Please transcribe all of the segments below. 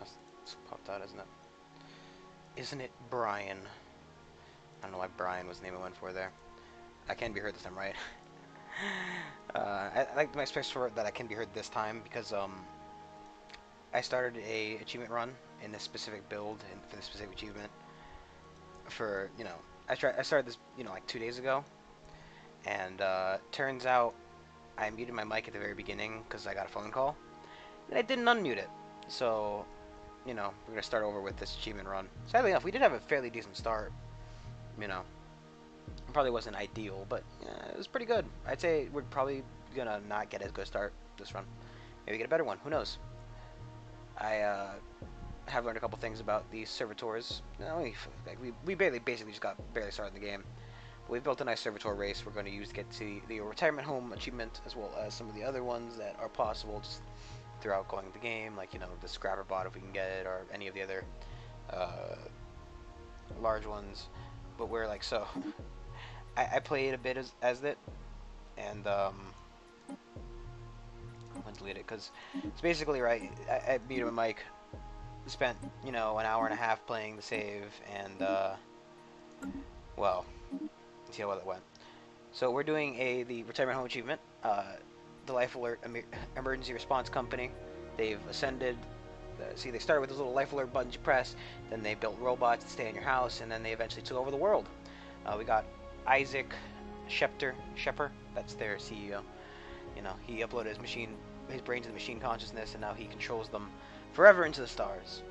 just popped out, isn't it? Isn't it Brian? I don't know why Brian was the name I went for there. I can be heard this time, right? I like my space for that I can be heard this time because I started a achievement run in this specific build and for this specific achievement. For I started this like 2 days ago, and turns out I muted my mic at the very beginning because I got a phone call, and I didn't unmute it. So we're gonna start over with this achievement run. Sadly enough, we did have a fairly decent start. You know, it probably wasn't ideal, but it was pretty good. I'd say we're probably gonna not get as good a start this run. Maybe get a better one. Who knows? I have learned a couple things about these servitors. We basically just got barely started in the game. But we've built a nice servitor race we're going to use to get to the retirement home achievement, as well as some of the other ones that are possible just throughout going the game, like the scrapper bot if we can get it, or any of the other large ones. But we're like so. I played a bit as it, and I'm gonna delete it because it's basically right. I muted my mic, spent an hour and a half playing the save, and well, see how well it went. So we're doing the retirement home achievement. The Life Alert Emergency Response Company. They've ascended. See, they started with this little Life Alert button you press, then they built robots to stay in your house, and then they eventually took over the world. We got Isaac Shepper. That's their CEO. He uploaded his brain to the machine consciousness, and now he controls them forever into the stars.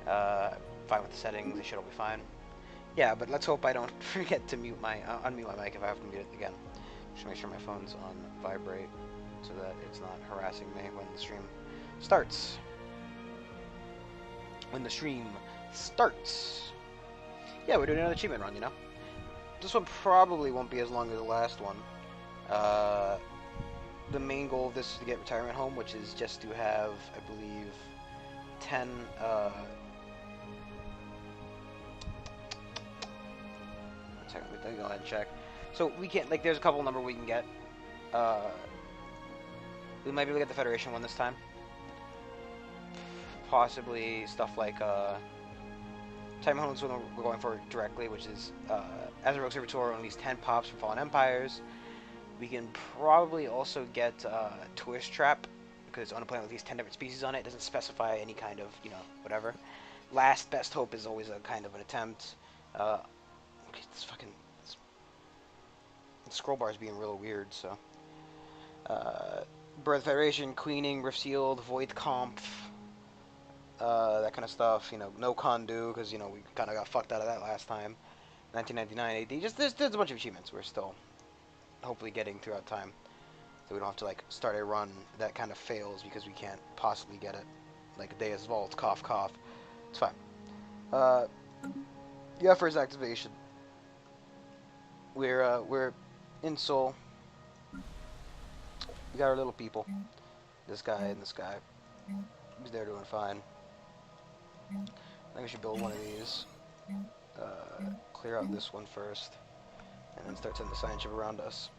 Fine with the settings, they should all be fine. Yeah, but let's hope I don't forget to unmute my mic if I have to mute it again. Just make sure my phone's on vibrate so that it's not harassing me when the stream starts. Yeah, we're doing another achievement run, This one probably won't be as long as the last one. The main goal of this is to get retirement home, which is just to have, I believe, 10, one second, let me go ahead and check. So we can't, there's a couple number we can get. We might be able to get the Federation one this time. Possibly stuff like, Time Home's one we're going for directly, which is, as a rogue servitor, at least 10 pops from Fallen Empires. We can probably also get Tourist Trap, because on a planet with at least 10 different species on it. It doesn't specify any kind of, whatever. Last Best Hope is always a kind of an attempt. Okay, the scroll bar is being real weird, so. Birth Federation, Queening, Rift Sealed, Void Comp, that kind of stuff. No Condu, because, we kind of got fucked out of that last time. 1999 AD. Just, there's a bunch of achievements we're still hopefully getting throughout time. So we don't have to, start a run that kind of fails because we can't possibly get it. Like Deus Vault, cough, cough. It's fine. Yeah, first activation. We're in Seoul. We got our little people. This guy and this guy. They're doing fine. I think we should build one of these. Clear out this one first. And then start sending the science ship around us.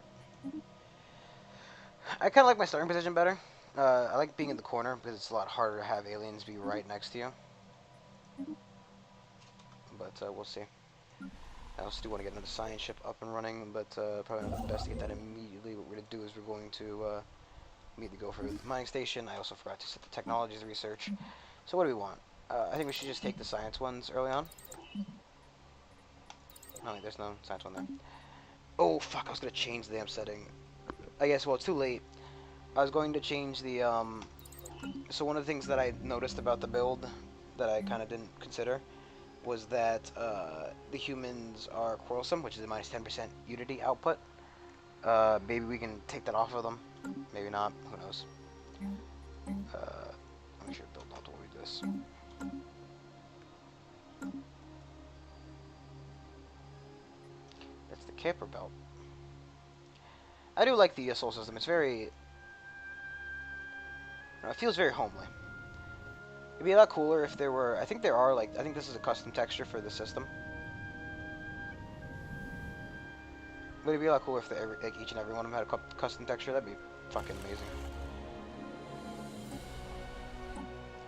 I kind of like my starting position better. I like being in the corner because it's a lot harder to have aliens be right next to you. But we'll see. I also do want to get another science ship up and running, but probably not the best to get that immediately. What we're going to do is we're going to immediately go for the mining station. I also forgot to set the technologies research. So what do we want? I think we should just take the science ones early on. Oh, there's no science one there. Oh, fuck, I was going to change the damn setting. I guess, well, it's too late. I was going to change the, so one of the things that I noticed about the build that I kind of didn't consider was that the humans are quarrelsome, which is a minus 10% unity output. Maybe we can take that off of them. Maybe not. Who knows? I'm sure build not to read this. That's the Kuiper belt. I do like the soul system. It's very... it feels very homely. It'd be a lot cooler if there were... I think there are, I think this is a custom texture for the system. But it'd be a lot cooler if each and every one of them had a custom texture. That'd be fucking amazing.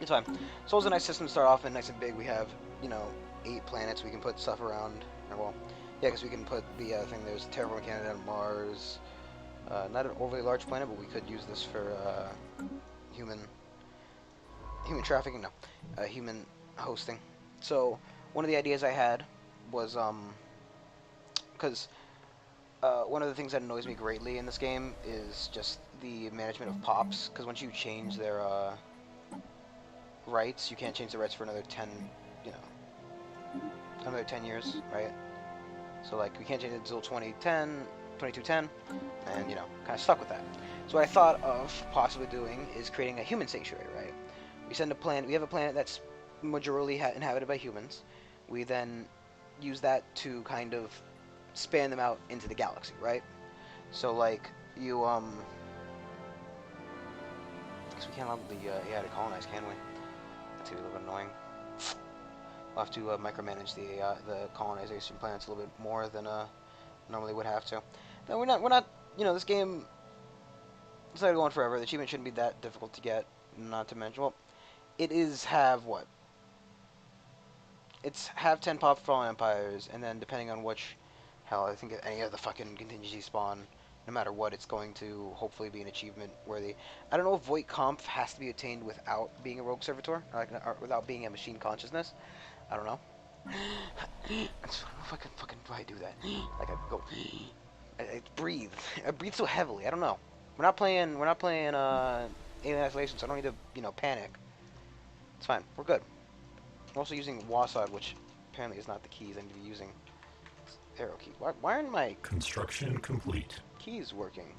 It's fine. Sol's a nice system to start off and nice and big. We have, you know, 8 planets we can put stuff around. Or, well, yeah, because we can put the thing. There's Terraform Canada and Mars. Not an overly large planet, but we could use this for human trafficking. No, human hosting. So one of the ideas I had was because one of the things that annoys me greatly in this game is just the management of pops. Because once you change their rights, you can't change the rights for another 10, you know, another 10 years, right? So like we can't change it until 2210, and you know, kind of stuck with that. So what I thought of possibly doing is creating a human sanctuary, right? We send a planet. We have a planet that's majorly inhabited by humans. We then use that to kind of span them out into the galaxy, right? So like you because we can't allow the AI to colonize, can we? That's gonna be a little bit annoying. We'll have to micromanage the colonization planets a little bit more than normally would have to. No, we're not. You know, this game. It's not going forever. The achievement shouldn't be that difficult to get. Not to mention, well, it is what? It's have 10 pop fallen empires, and then depending on which, hell, I think any of the fucking contingency spawn, no matter what, it's going to hopefully be an achievement worthy. I don't know if Voight Kampf has to be attained without being a rogue servitor, or without being a machine consciousness. I don't know. Fucking do I do that? Like I go, I breathe. I breathe so heavily. I don't know. We're not playing Alien Isolation, so I don't need to, you know, panic. It's fine. We're good. I'm also using WASD, which apparently is not the keys I need to be using. Arrow key. Why aren't my construction complete keys working?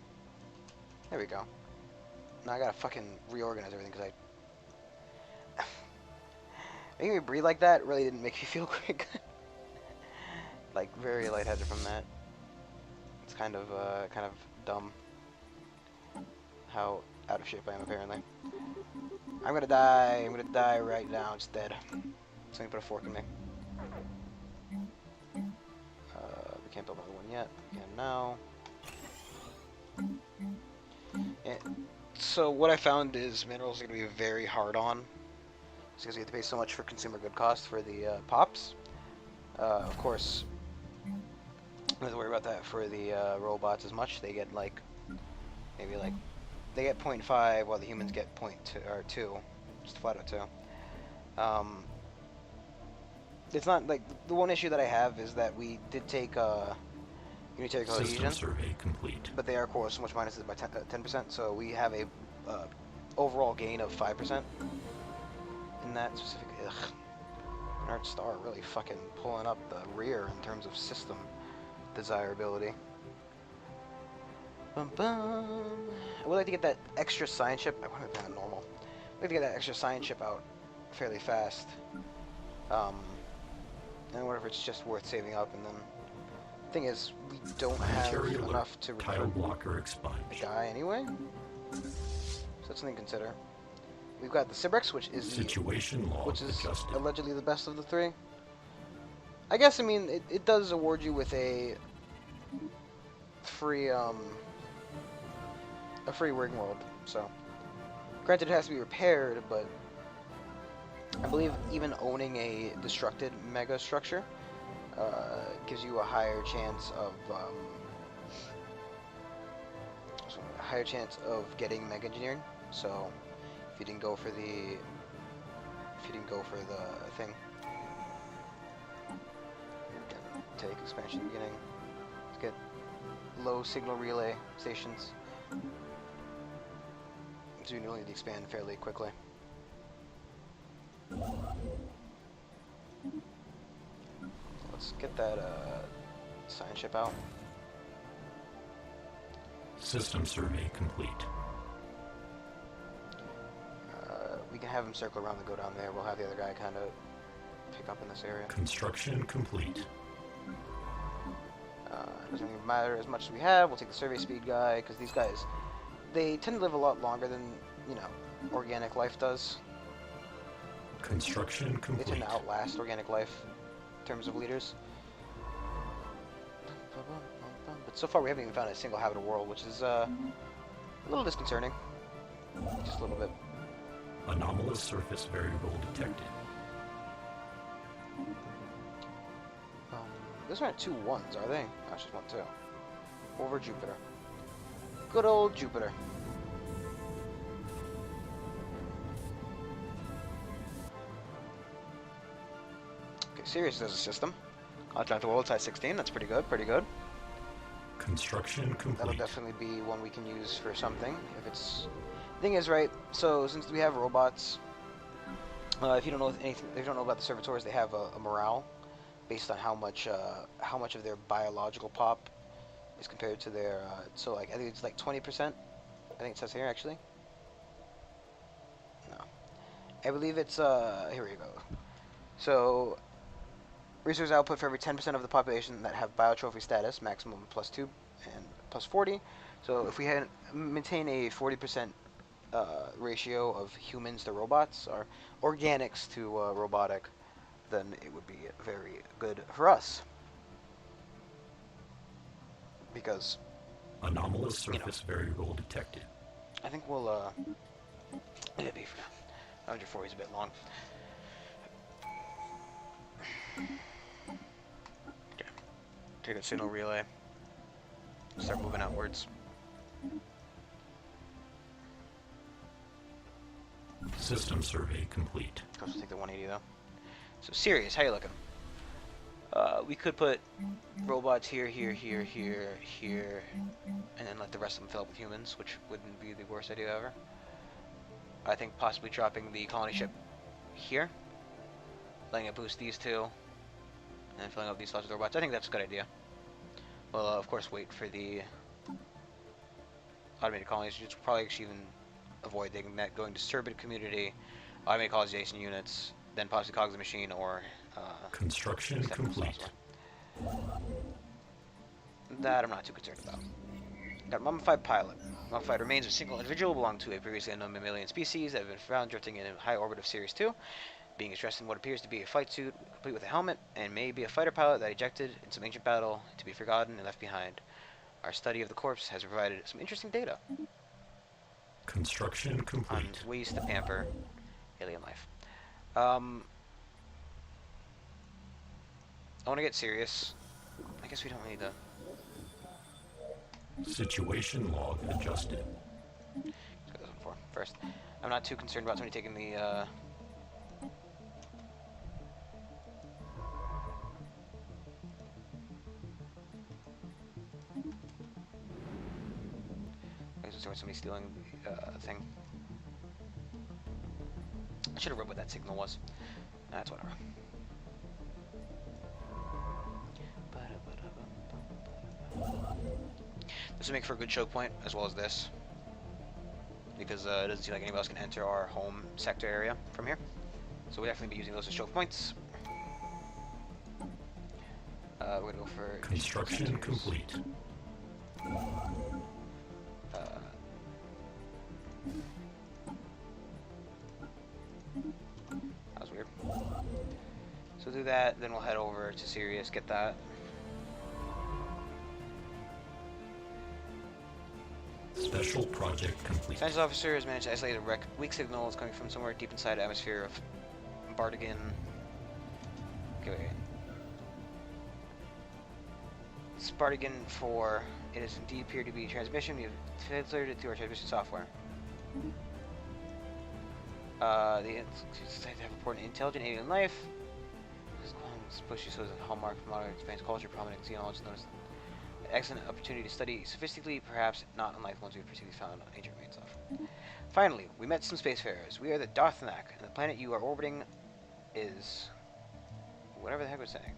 There we go. Now I gotta fucking reorganize everything because I making me breathe like that really didn't make me feel good. Like very lightheaded from that. It's kind of dumb how out of shape I am apparently. I'm gonna die. I'm gonna die right now instead. Somebody put a fork in me. We can't build another one yet. And now. Yeah. So what I found is minerals are gonna be very hard on. It's because you have to pay so much for consumer good cost for the pops. Of course, I don't have to worry about that for the robots as much. They get like maybe like they get 0.5 while the humans get 0.2 or 2, just flat out 2. It's not like the one issue that I have is that we did take unitary cohesion, survey complete, but they are core so much minuses by 10%, so we have a overall gain of 5% in that specific. Ugh, Nerd Star really fucking pulling up the rear in terms of system desirability. Bum bum. I would like to get that extra science ship. I want to be on normal. I'd like to get that extra science ship out fairly fast. And I wonder if it's just worth saving up. And then the thing is, we don't have enough to tile blocker expunged. a guy anyway. So that's something to consider. We've got the Cybrex, which is situation log adjusted. Allegedly the best of the 3. I guess I mean it does award you with a free working world. So granted, it has to be repaired, but I believe even owning a destructed mega structure gives you a higher chance of getting mega engineering. So if you didn't go for the thing, you can take expansion at the beginning to get low signal relay stations. So you only need to expand fairly quickly. Let's get that science ship out. System survey complete. We can have him circle around and go down there. We'll have the other guy kind of pick up in this area. Construction complete. It doesn't even matter as much as we have. We'll take the survey speed guy, because these guys, they tend to live a lot longer than, you know, organic life does. Construction complete. They tend to outlast organic life in terms of leaders. But so far we haven't even found a single habitable world, which is a little disconcerting. Just a little bit. Anomalous surface variable detected. Those aren't two ones, are they? Oh, it's just one, two. Over Jupiter. Good old Jupiter. Okay, Sirius as a system. Contact the world size 16. That's pretty good. Pretty good. Construction complete. That'll definitely be one we can use for something. If it's, the thing is, right? So since we have robots, if you don't know anything, if you don't know about the servitors, they have a morale based on how much of their biological pop is compared to their. So like I think it's like 20%. I think it says here actually. No, I believe it's here we go. So resource output for every 10% of the population that have biotrophy status, maximum +2 and +40. So if we had maintain a 40% ratio of humans to robots or organics to robotic, then it would be very good for us. Because anomalous surface variable detected. I think we'll it'll be 140 is a bit long. Okay. Take that signal relay. Start moving outwards. System survey complete. I'll take the 180 though. So Sirius, how you looking? We could put robots here, here, here, here, here, and then let the rest of them fill up with humans, which wouldn't be the worst idea ever. I think possibly dropping the colony ship here, letting it boost these two, and then filling up these slots with robots. I think that's a good idea. We'll of course wait for the automated colonies, which will probably actually even avoid that going to Cerbid community, automated colonies adjacent units, then possibly cogs the machine or construction complete. That I'm not too concerned about. Got a mummified pilot. Mummified remains of a single individual belonging to a previously unknown mammalian species that have been found drifting in a high orbit of Sirius 2, being dressed in what appears to be a flight suit, complete with a helmet, and may be a fighter pilot that ejected in some ancient battle to be forgotten and left behind. Our study of the corpse has provided some interesting data Construction on complete. ways to pamper alien life. I want to get serious. I guess we don't need to. Situation log adjusted. Let's go this one first. I'm not too concerned about somebody taking the. I guess somebody stealing the thing. I should have read what that signal was. That's whatever. This will make for a good choke point, as well as this, because it doesn't seem like anybody else can enter our home sector area from here. So we'll definitely be using those as choke points. We're gonna go for Construction complete. That was weird. So do that, then we'll head over to Sirius, get that. Special project complete. Science officer has managed to isolate a weak signal. It's coming from somewhere deep inside the atmosphere of Bardigan. Okay, wait. Spartigan 4. It is indeed appeared to be a transmission. We have translated it to our transmission software. The society have important intelligent alien life. This pushy shows a hallmark of modern advanced culture, prominent xenologists notice an excellent opportunity to study sophistically, perhaps not unlike the ones we've previously found on ancient remains of. Finally, we met some spacefarers. We are the Darthnak, and the planet you are orbiting is whatever the heck we're saying.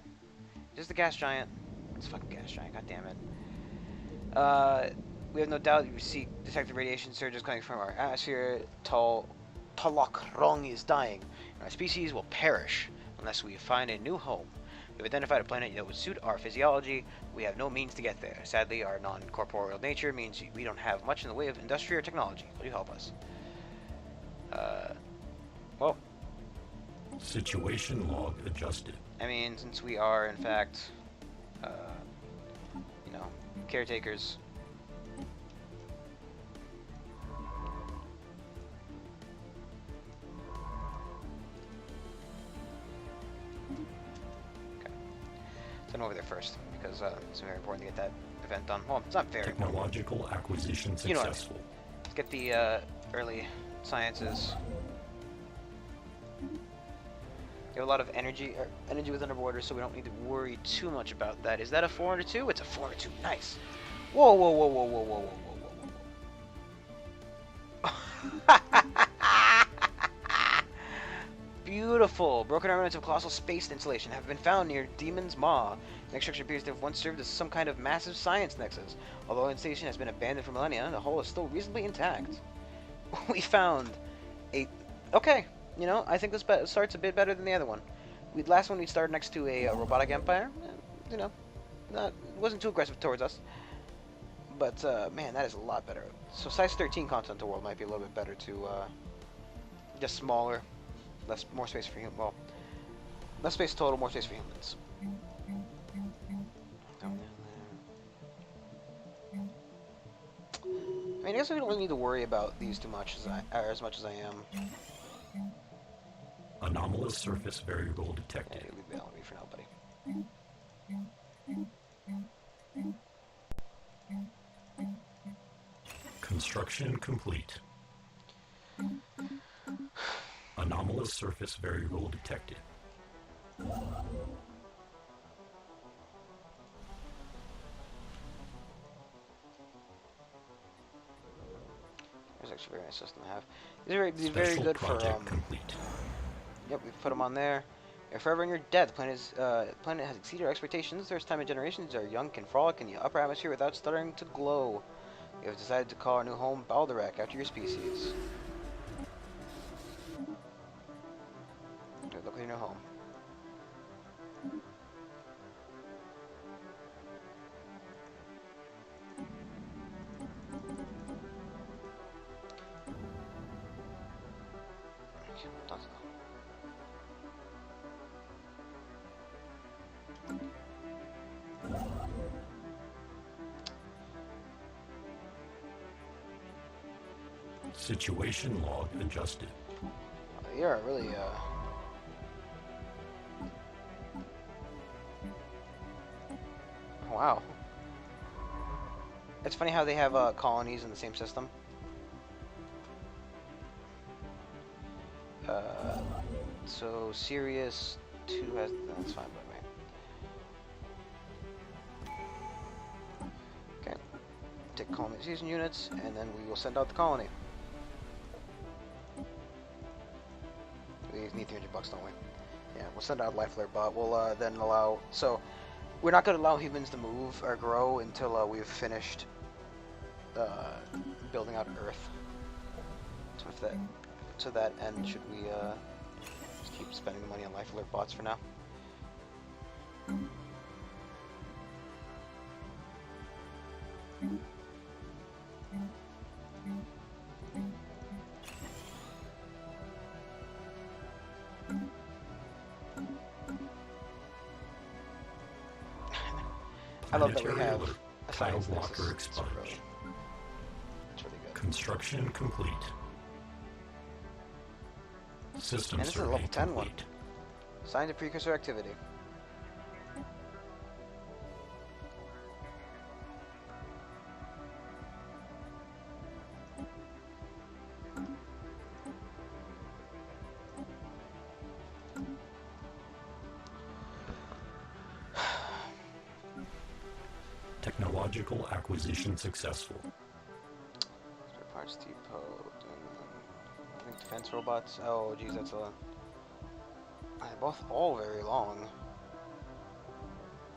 Is this the gas giant? It's a fucking gas giant, god damn it. We have no doubt you see detected radiation surges coming from our atmosphere. Talokrong is dying, and our species will perish unless we find a new home. We've identified a planet that would suit our physiology. We have no means to get there. Sadly, our non-corporeal nature means we don't have much in the way of industry or technology. Will you help us? Well. Situation log adjusted. I mean, since we are, in fact, you know, caretakers. going over there first because it's very important to get that event done. Well, it's not very important. Technological acquisition You know what I mean. successful. Let's get the early sciences. We have a lot of energy within our borders, so we don't need to worry too much about that. Is that a 402? It's a 402. Nice. Whoa, whoa, whoa, whoa, whoa, whoa, whoa, whoa, whoa. Beautiful. Broken remnants of colossal space installation have been found near Demon's Maw. The next structure appears to have once served as some kind of massive science nexus. Although the installation has been abandoned for millennia, the hull is still reasonably intact. We found a... Okay, you know, I think this starts a bit better than the other one. Last one we started next to a robotic empire. You know, wasn't too aggressive towards us. But, man, that is a lot better. So size 13 continental world might be a little bit better to, just smaller. More space for humans. Well, less space total, more space for humans. I mean, I guess we don't really need to worry about these too much as much as I am. Anomalous surface variable detected. Yeah, leave that on me for now, buddy. Construction complete. Anomalous surface variable detected. It's actually a very nice system to have. These are very good for complete. Yep, we've put them on there. If forever in your dead, the planet has exceeded our expectations. There's time and generations. Our young can frolic in the upper atmosphere without stuttering to glow. We have decided to call our new home Balderak after your species. Look at your new home. Situation log adjusted. You're really, wow. It's funny how they have colonies in the same system. So Sirius 2 has... That's fine by me. Okay. Take colonization units, and then we will send out the colony. We need 300 bucks, don't we? Yeah, we'll send out a life alert bot. We'll then allow... So, we're not going to allow humans to move or grow until we've finished building out Earth. So if that, to that end, should we just keep spending the money on life alert bots for now? I love that we have a science Walker nexus. It's really good. Construction complete. System And this is a survey level 10 one. complete. Signs of precursor activity. Technological acquisition successful. Spare parts depot. I think defense robots. Oh, geez, that's a. They're both all very long.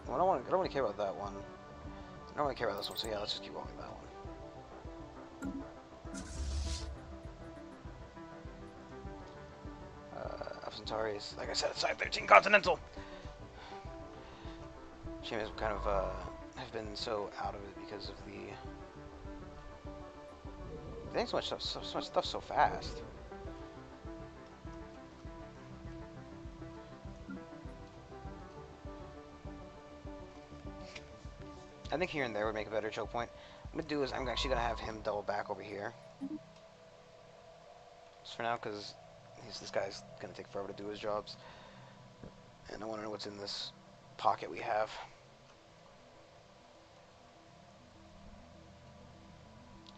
Well, I don't really care about that one. I don't really care about this one. So yeah, let's just keep going with that one. Centauris, like I said, side 13 Continental. Shame is kind of have been so out of it because of the. I think so much stuff so fast. I think here and there would make a better choke point. What I'm gonna do is I'm actually gonna have him double back over here. Just for now, because this guy's gonna take forever to do his jobs, and I want to know what's in this pocket we have.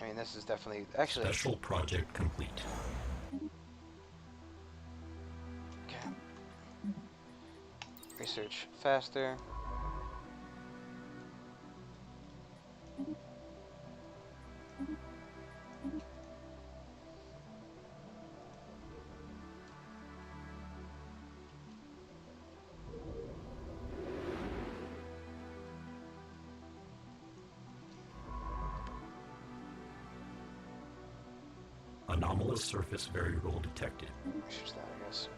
I mean, this is definitely actually. Special project complete. Okay. Research faster. Anomalous surface variable detected. Research that, I guess.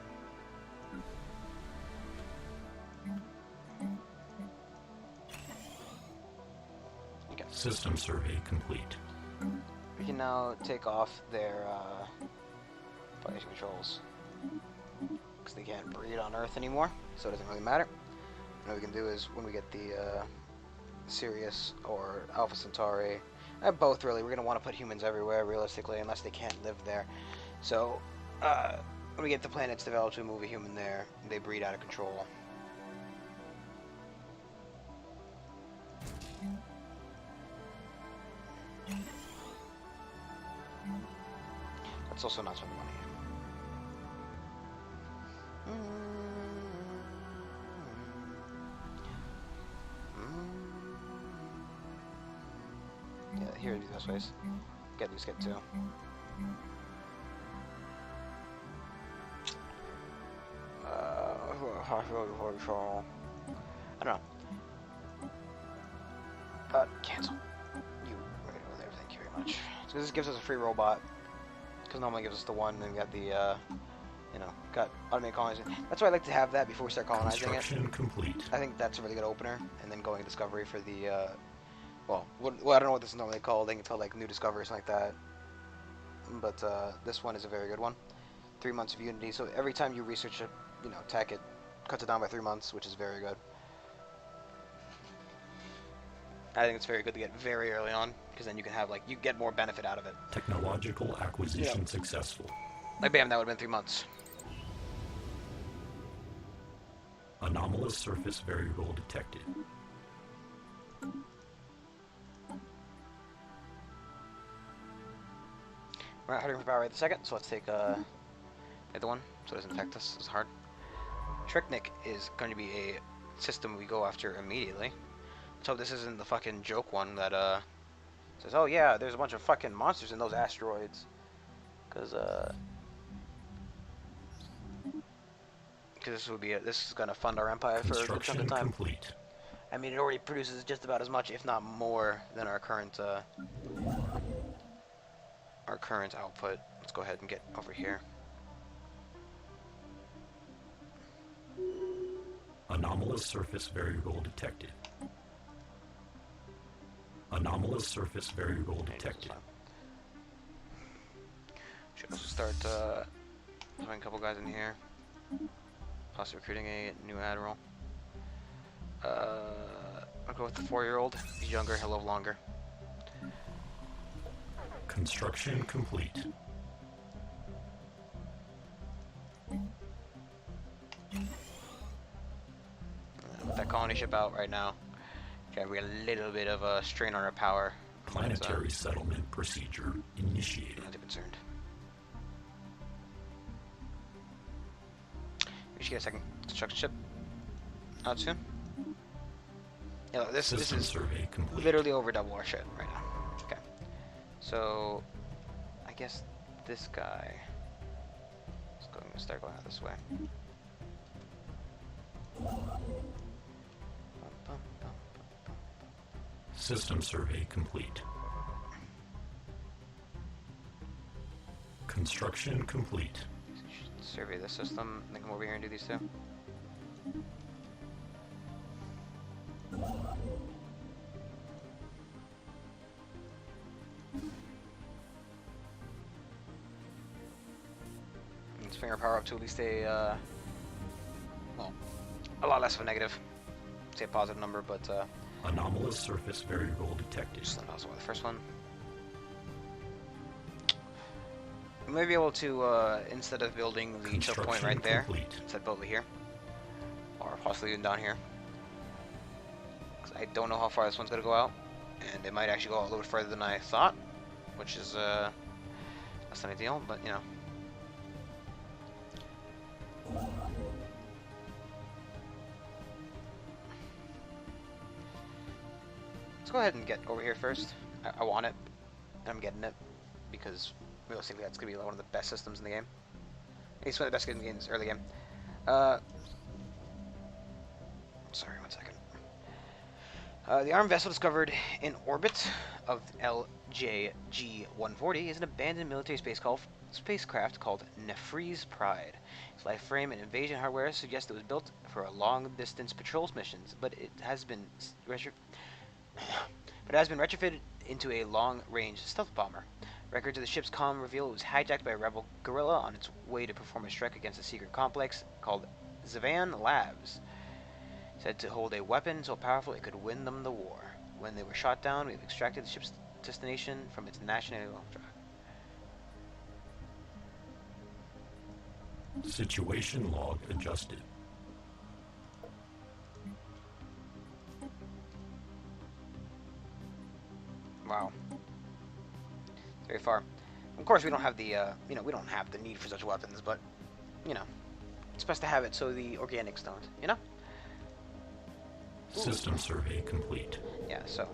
Okay. System survey complete. We can now take off their population controls because they can't breed on Earth anymore, so it doesn't really matter. And what we can do is when we get the Sirius or Alpha Centauri, both really, we're going to want to put humans everywhere realistically unless they can't live there. So when we get the planets developed, we move a human there, they breed out of control. Let's also not spend money. Yeah, here are these best ways. Get these, get two. I don't know. Cancel. You right over there, thank you very much. So this gives us a free robot. Because normally gives us the one, and we got the, you know, got automated colonizing. That's why I like to have that before we start colonizing it. Construction complete. I think that's a really good opener, and then going Discovery for the, well, I don't know what this is normally called. They can call like New Discovery or something like that. But this one is a very good one. 3 months of Unity, so every time you research it, you know, tech it, cuts it down by 3 months, which is very good. I think it's very good to get very early on, because then you can have, like, you get more benefit out of it. Technological acquisition successful. Like, bam, that would have been 3 months. Anomalous surface variable detected. We're not hurting for power right this second, so let's take the other one, so it doesn't affect us as hard. Tricknik is going to be a system we go after immediately. Let's hope this isn't the fucking joke one that says, oh yeah, there's a bunch of fucking monsters in those asteroids. Because this is gonna fund our empire for a good chunk of time. Complete. I mean, it already produces just about as much, if not more, than our current output. Let's go ahead and get over here. Anomalous surface variable detected. Anomalous surface variable detected. Should also start putting a couple guys in here. Possibly recruiting a new admiral. I'll go with the 4-year-old. He's younger, he'll live longer. Construction complete. With that colony ship out right now, we got a little bit of a strain on our power. Planetary settlement procedure initiated. Not too concerned. We should get a second construction ship out soon. Yeah, look, this is survey complete. literally over double our shit right now. Okay, so I guess this guy is going to start going out this way. System survey complete. Construction complete. Survey the system, then come over here and do these two. Let's bring our power up to at least a, well, a lot less of a negative. Say a positive number, but Anomalous surface variable detected. just let us the first one. We may be able to, instead of building the choke point right there, instead build it here. Or possibly even down here. I don't know how far this one's gonna go out, and it might actually go out a little bit further than I thought, which is that's not ideal, but you know. Let's go ahead and get over here first. I want it, and I'm getting it, because realistically that's going to be one of the best systems in the game. It's one of the best games early game. Sorry, 1 second. The armed vessel discovered in orbit of LJG-140 is an abandoned military spacecraft called Nefri's Pride. Its life frame and invasion hardware suggest it was built for long-distance patrols missions, but it has been retrofitted into a long-range stealth bomber. Records of the ship's comm reveal it was hijacked by a rebel guerrilla on its way to perform a strike against a secret complex called Zavan Labs, said to hold a weapon so powerful it could win them the war. When they were shot down, we have extracted the ship's destination from its national drive. Situation log adjusted. Wow. Very far. Of course, we don't have the, we don't have the need for such weapons, but, it's best to have it so the organics don't, Ooh. System survey complete. Yeah, so.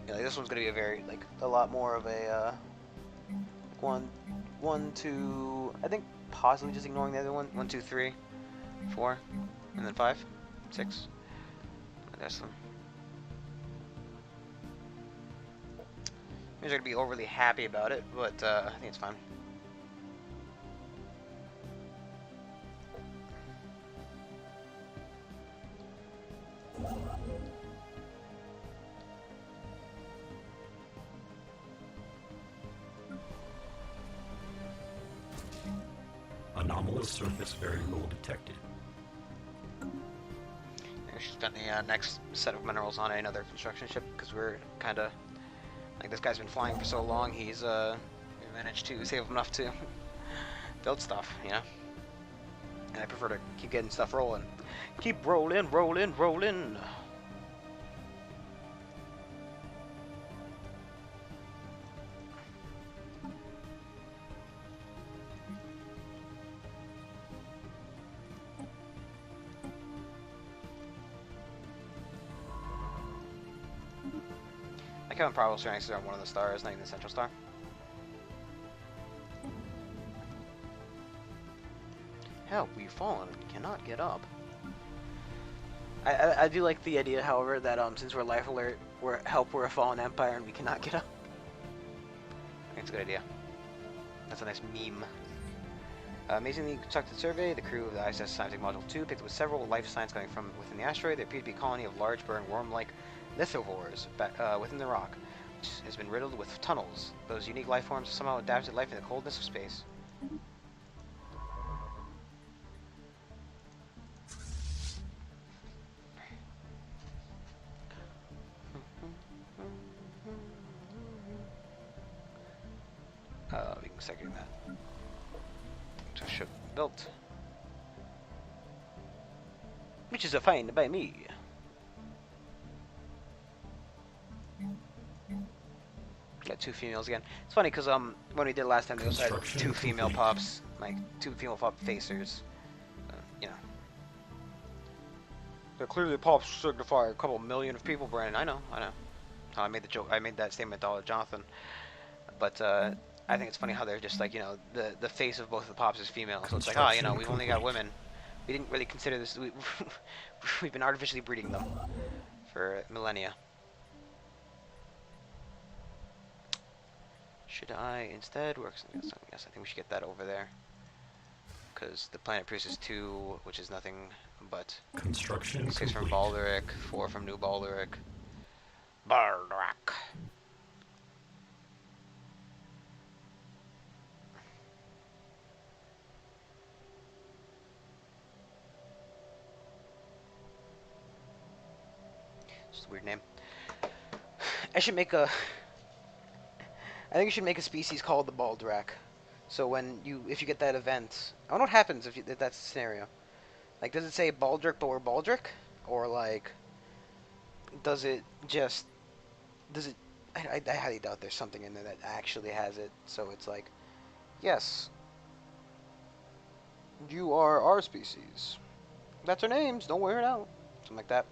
This one's gonna be a lot more of a, 1, 2, I think possibly just ignoring the other one. 1, 2, 3, 4, and then 5, 6. That's them. I'm not gonna be overly happy about it, but I think it's fine. Anomalous surface variable detected. She's got the next set of minerals on another construction ship, because we're kind of this guy's been flying for so long. He's we managed to save him enough to build stuff, And I prefer to keep getting stuff rolling. Keep rolling, rolling, rolling. I count probable strengths on one of the stars, not even the central star. Help, we've fallen. We cannot get up. I do like the idea, however, that since we're life alert, we're a fallen empire and we cannot get up. I think it's a good idea. That's a nice meme. Amazingly conducted survey, the crew of the ISS Scientific Module 2 picked up with several life signs coming from within the asteroid. There appear to be a colony of large burn worm-like lithivores within the rock, which has been riddled with tunnels. Those unique life forms have somehow adapted life in the coldness of space. We can second that. To ship built. Which is a find by me. Got 2 females again. It's funny because when we did last time, they also had 2 female pups, like 2 female pup facers. They're clearly pups signify a couple million of people, Brandon. I know. I made the joke. I made that statement to Jonathan. But I think it's funny how they're just like, the face of both of the pops is female. So it's like, we've only got women. We didn't really consider this. We've been artificially breeding them for millennia. Should I instead work something else? Yes, I think we should get that over there. Because the planet produces 2, which is nothing but construction 6 from complete. Balderic, 4 from New Balderic. Balderic. Just a weird name. I should make a... I think you should make a species called the Balderac. So if you get that event, I wonder what happens if that's the scenario. Like, does it say Baldric, but we're Baldric? Or, like, does it just... Does it... I highly doubt there's something in there that actually has it. So it's like, yes, you are our species. That's our names. Don't wear it out. Something like that.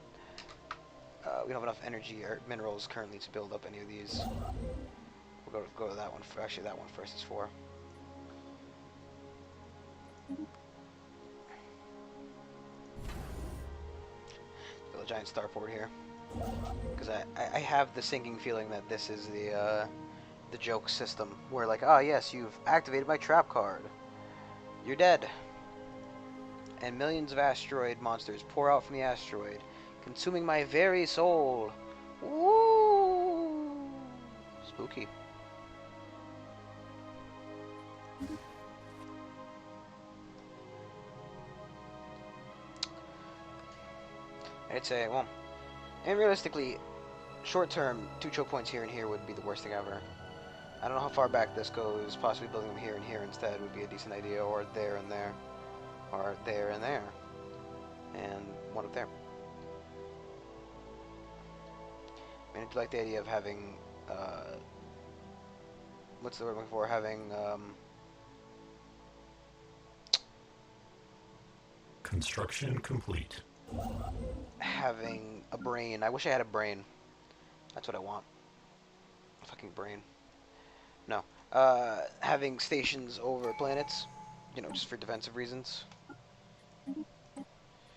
We don't have enough energy or minerals currently to build up any of these. We'll go to that one. Actually, that one first is for. Build a giant starport here. Because I have the sinking feeling that this is the joke system. Where like, ah yes, you've activated my trap card. You're dead. And millions of asteroid monsters pour out from the asteroid, consuming my very soul. Woo! Spooky. I'd say, well, and realistically, short term, 2 choke points here and here would be the worst thing ever. I don't know how far back this goes. Possibly building them here and here instead would be a decent idea, or there and there. Or there and there. And one up there. I mean, I do like the idea of having, what's the word I'm looking for? Having, Construction complete. having a brain. I wish I had a brain. That's what I want. A fucking brain. No. Having stations over planets, you know, just for defensive reasons.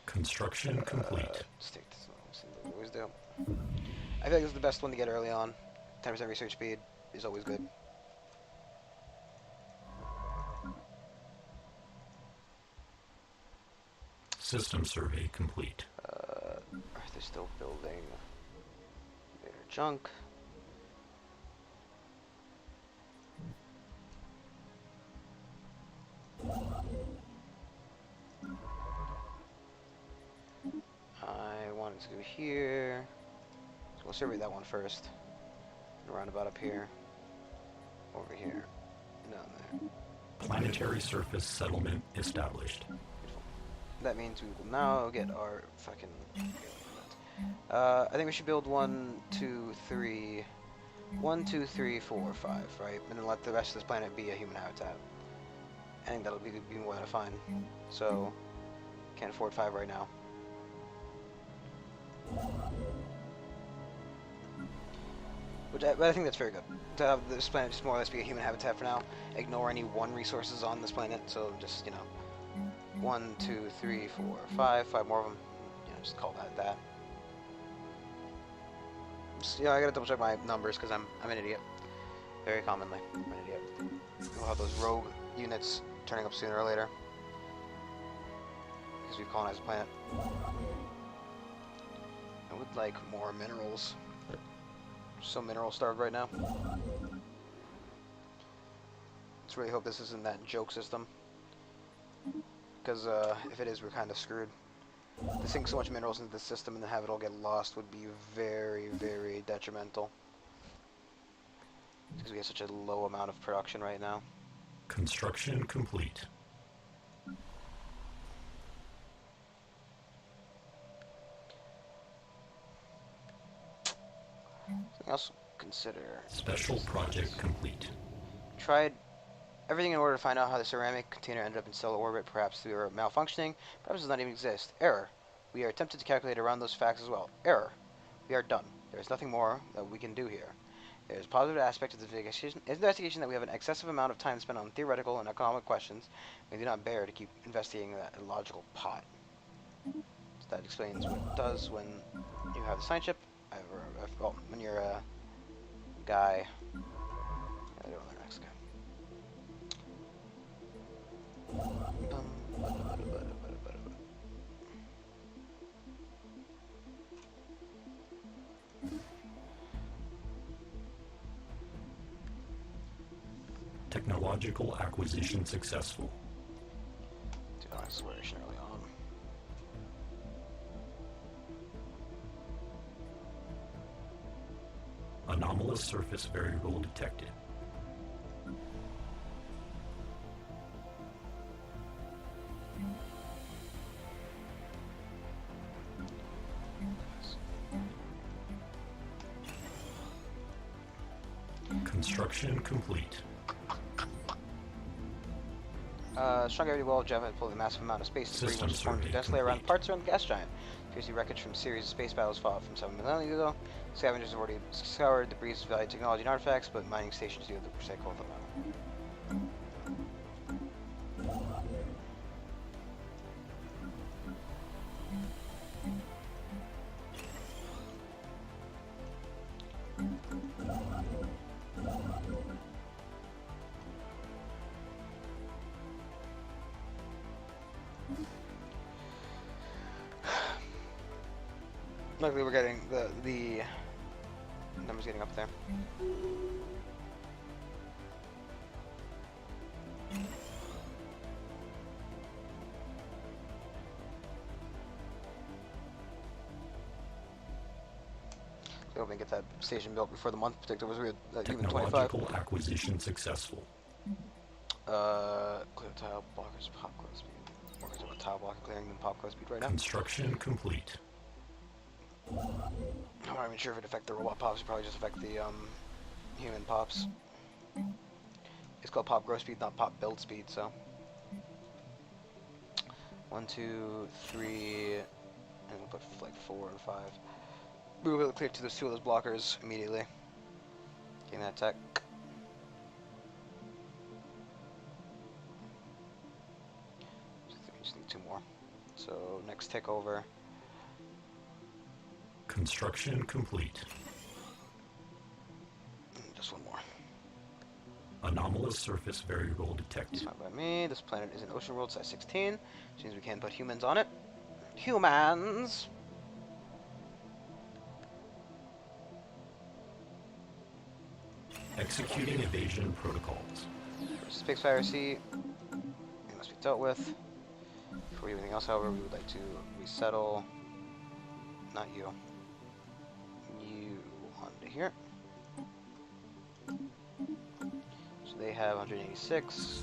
Construction complete. We always do. I feel like this is the best one to get early on. 10% research speed is always good. System survey complete. Earth is still building their junk. I wanted to go here. So we'll survey that one first. And roundabout up here. Over here. Down there. Planetary surface settlement established. Beautiful. That means we will now get our fucking I think we should build 1, 2, 3, 1, 2, 3, 4, 5, right? And then let the rest of this planet be a human habitat. I think that'll be more than fine. So, can't afford 5 right now. But I think that's very good. To have this planet just more or less be a human habitat for now. Ignore any 1 resources on this planet. So just, you know, 1, 2, 3, 4, 5. 5 more of them. You know, just call that that. Just, you know, I gotta double check my numbers because I'm an idiot. Very commonly, I'm an idiot. We'll have those rogue units turning up sooner or later. Because we've colonized the planet. I would like more minerals. So mineral starved right now. Let's really hope this isn't that joke system. Because if it is, we're kind of screwed. To sink so much minerals into the system and then have it all get lost would be very, very detrimental. Because we have such a low amount of production right now. Construction complete. Something else to consider. Special project complete. Tried everything in order to find out how the ceramic container ended up in stellar orbit. Perhaps we were malfunctioning. Perhaps it does not even exist. Error. We are tempted to calculate around those facts as well. Error. We are done. There is nothing more that we can do here. There is a positive aspect of the investigation that we have an excessive amount of time spent on theoretical and economic questions. We do not bear to keep investigating that illogical pot. So that explains what it does when you have the science ship. Well, when you're a guy. I don't know the next guy. Technological acquisition successful. Do exploration early on. Anomalous surface variable detected. Construction complete. Strong gravity well, Java had pulled a massive amount of space debris System which is formed survey densely around complete. parts around the gas giant. Fiercely wreckage from a series of space battles fought from 7 millennia ago. Scavengers have already scoured debris, valued technology and artifacts, but mining stations deal with the recycle them out. Luckily, we're getting the numbers getting up there. So hoping to get that station built before the month predicted was weird. Even 25. Technological acquisition successful. Clear tile blockers, pop growth speed. Workers have a tile blocker clearing than pop growth speed right now. Construction complete. I'm not even sure if it affect the robot pops. It probably just affect the human pops. It's called pop growth speed, not pop build speed. So 1, 2, 3, and we'll put like 4 and 5. We will be able to clear to those 2 of those blockers immediately. Getting that tech. Just need 2 more. So next takeover. Construction complete. Just 1 more. Anomalous surface variable detected. It's fine by me. This planet is an ocean world size 16, which means we can put humans on it. Humans! Executing evasion protocols. Space piracy. It must be dealt with. Before we do anything else, however, we would like to resettle. Not you. You onto here. So they have 186.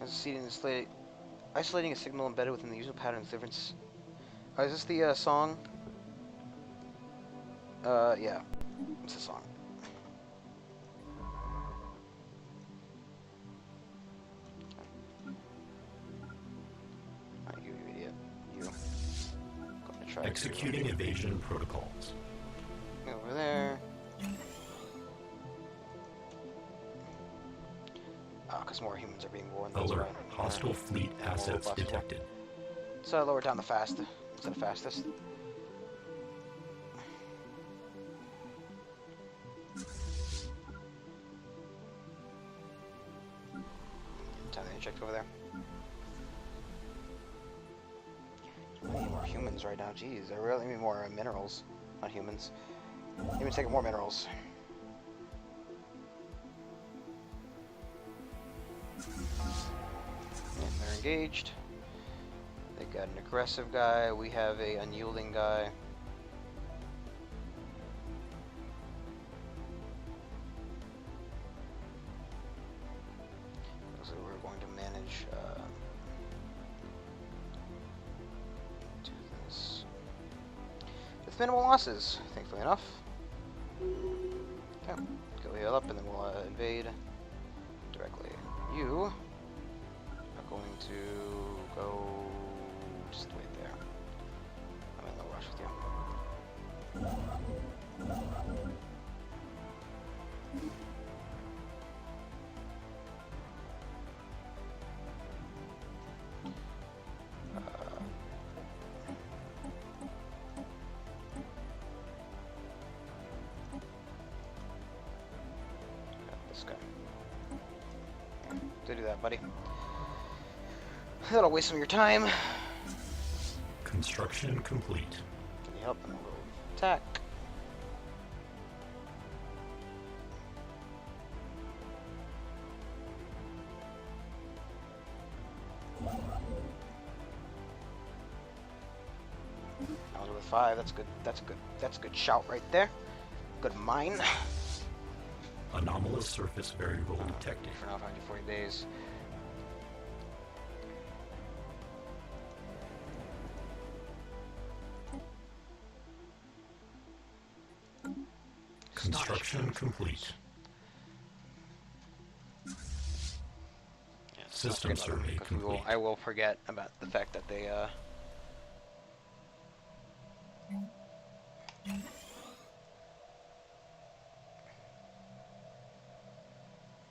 As a seed in the slate, isolating a signal embedded within the user pattern's difference. Oh, is this the song? Yeah. It's the song. You idiot. You. Going to try Executing evasion protocols. over there. Because more humans are being born. That's Alert. right. Hostile fleet assets possible. detected. So lower down the fast instead of fastest. Time to inject over there. I need more humans right now. Jeez, I really need more minerals, not humans. Humans taking more minerals. And they're engaged. They got an aggressive guy. We have a unyielding guy. So we're going to manage do this with minimal losses, thankfully enough. Okay, go heal up and then we'll invade directly. You are going to go just wait there. I'm in no rush with you. This guy. To do that, buddy. That'll waste some of your time. Construction complete. Can you help? And we'll attack. I was with 5. That's good. That's good. That's a good shout right there. Good mine. Anomalous surface variable detected. For now, 540 days. Construction complete. Yeah, System survey complete. I will forget about the fact that they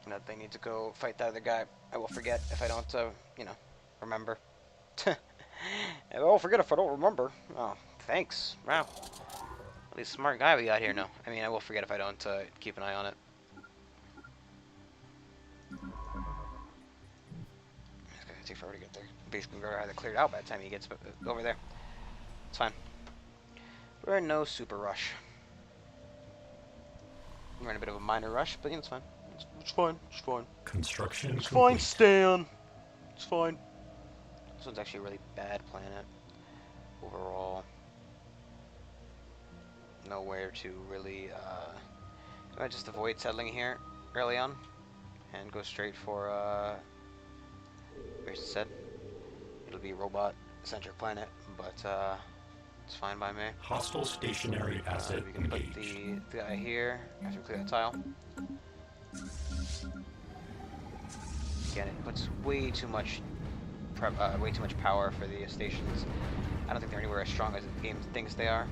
that they need to go fight the other guy. I will forget if I don't, remember. I will forget if I don't remember. Oh, thanks. Wow. At least smart guy we got here. No, I mean I will forget if I don't keep an eye on it. It's gonna take forever to get there. Basically, we're either cleared out by the time he gets over there. It's fine. We're in no super rush. We're in a bit of a minor rush, but it's fine. It's fine. It's fine. Construction It's complete. fine, Stan. It's fine. This one's actually a really bad planet overall. Nowhere to really. I just avoid settling here early on and go straight for. Where's it said? It'll be a robot-centric planet, but it's fine by me. Hostile stationary asset We can put engaged. the guy here after we clear that tile. Again, it puts way too much power for the stations. I don't think they're anywhere as strong as the game thinks they are.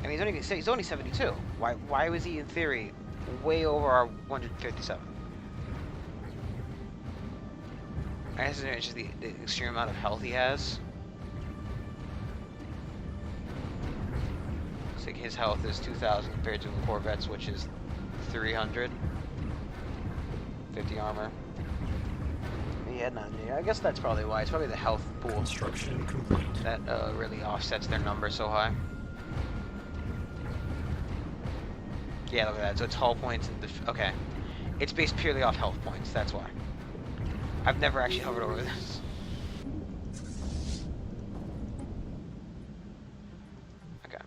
I mean, he's only 72. Why was he in theory way over our 157? I guess it's just the extreme amount of health he has. Looks like his health is 2,000 compared to the Corvette's, which is 300. 50 armor. He had 90. I guess that's probably why. It's probably the health pool Construction complete. that really offsets their number so high. Yeah, look at that. So it's hull points and okay. It's based purely off health points. That's why. I've never actually hovered over this. Okay.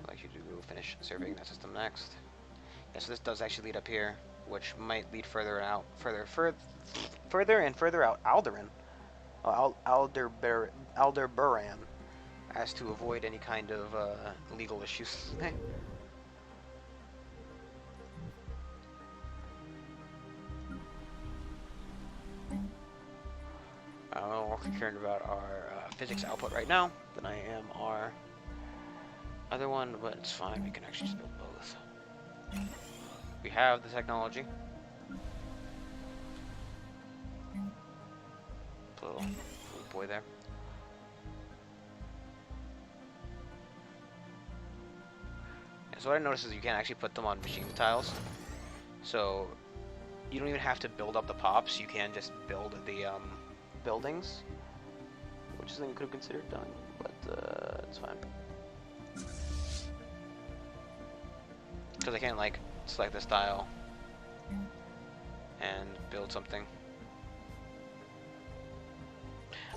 I'd like you to finish surveying that system next. Yeah, so this does actually lead up here, which might lead further out, further and further out Alderaan, Aldebaran, as to avoid any kind of legal issues. I'm more concerned about our physics output right now than I am our other one, but it's fine. We can actually just build both. We have the technology. Little boy there. Yeah, so what I noticed is you can actually put them on machine tiles. So you don't even have to build up the pops. You can just build the buildings, which is something you could have considered doing, but it's fine. Because I can't like select this tile and build something.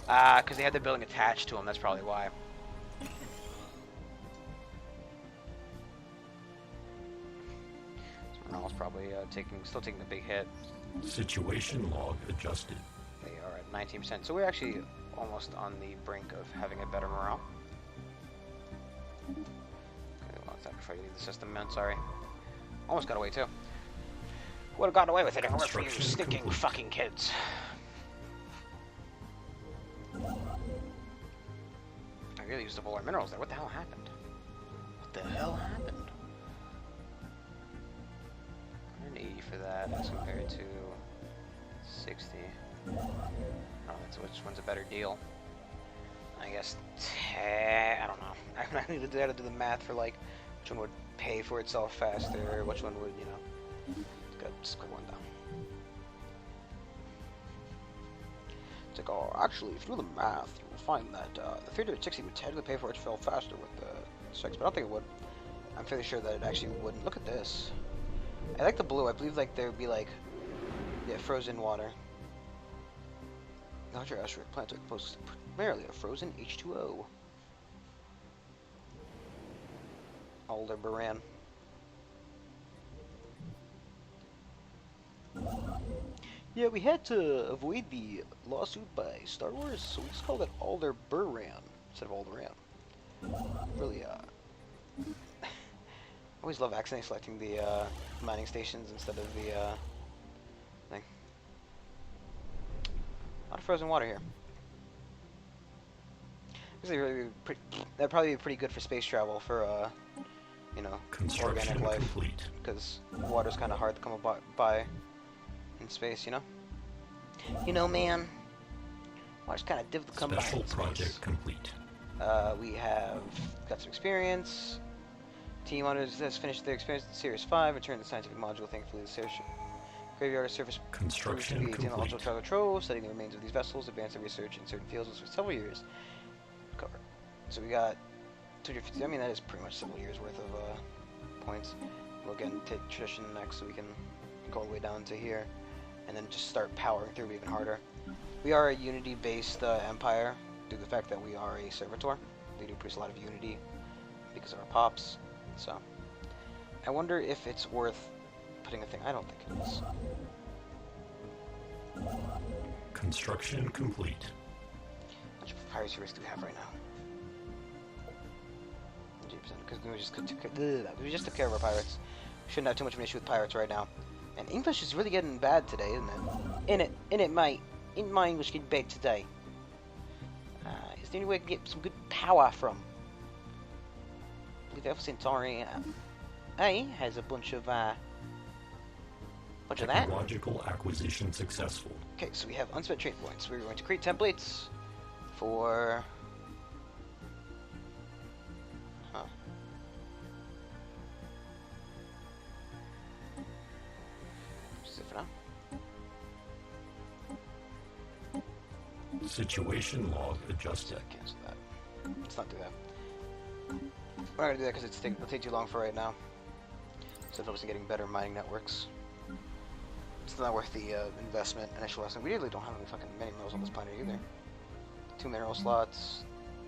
Because they had the building attached to them. That's probably why. Someone else probably still taking a big hit. Situation log adjusted. They are at 19%, so we're actually almost on the brink of having a better morale. Okay, well, that before you leave the system, man. Sorry. Almost got away too. Would have gotten away with it if it weren't for you stinking complete. fucking kids. I really used up all our minerals there. What the hell happened? What the hell happened? 180 for that as compared to 60. Oh, that's which one's a better deal? I guess I don't know. I need to do the math for like which one would pay for itself faster, which one would, just click one down. It's like, oh, actually, if you do the math, you will find that the 360 would technically pay for itself faster with the 6, but I don't think it would. I'm fairly sure that it actually wouldn't. Look at this. I like the blue. I believe like there would be like, yeah, frozen water. Larger asteroid planets are composed primarily of frozen H2O. Aldebaran. Yeah, we had to avoid the lawsuit by Star Wars, so we just called it Aldebaran instead of Alderaan. Really, I always love accidentally selecting the mining stations instead of the thing. A lot of frozen water here. This is really that'd probably be pretty good for space travel for you know, organic Construction life, complete. because water's kind of hard to come by in space, you know. You know, man, water's kind of difficult to come by Special in space. project complete. We have got some experience. Team Hunters has finished their experience in Series 5, returned the scientific module. Thankfully, the graveyard surface proves to Construction be a complete. technological treasure trove. Studying the remains of these vessels, advance the research in certain fields for several years. Cover. So we got 250. I mean, that is pretty much several years worth of points. We'll again take tradition next, so we can go all the way down to here, and then just start powering through even harder. We are a Unity-based empire due to the fact that we are a servitor. We do produce a lot of Unity because of our pops. So, I wonder if it's worth putting a thing. I don't think it is. Construction complete. How much piracy risk do we have right now? 100%. Because we just took care of our pirates. We shouldn't have too much of an issue with pirates right now. And English is really getting bad today, isn't it? In it, mate. In my English getting bad today. Is there any way I can get some good power from? I believe Alpha Centauri A has a bunch of that. Technological acquisition successful. Okay, so we have unspent trade points. We're going to create templates for. Huh. Just it for now. Situation log adjusted. Cancel that. Let's not do that. We're not gonna do that because it'll take too long for right now. So focus on getting better mining networks. It's not worth the investment initial investment. We really don't have many minerals on this planet either. 2 mineral slots.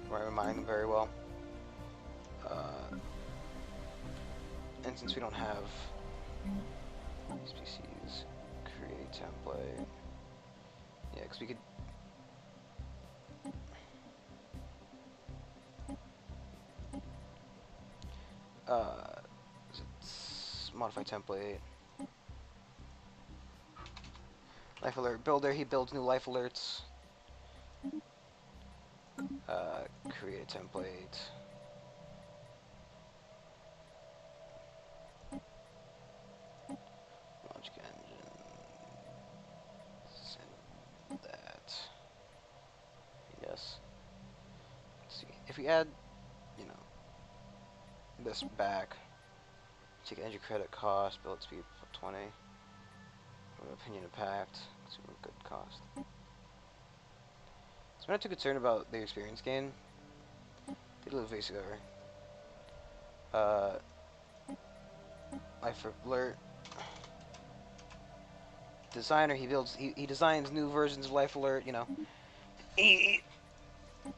We're mining them very well. And since we don't have species, create template. Yeah, because we could. Modify template. Life alert builder. He builds new life alerts. Create a template. Launch engine. Send that. Yes. Let's see. If we add, you know, this back. Take energy credit cost, build speed 20. Opinion impact, super good cost. So I'm not too concerned about the experience gain. Did a little basic over. Life alert. Designer, he designs new versions of Life Alert, you know.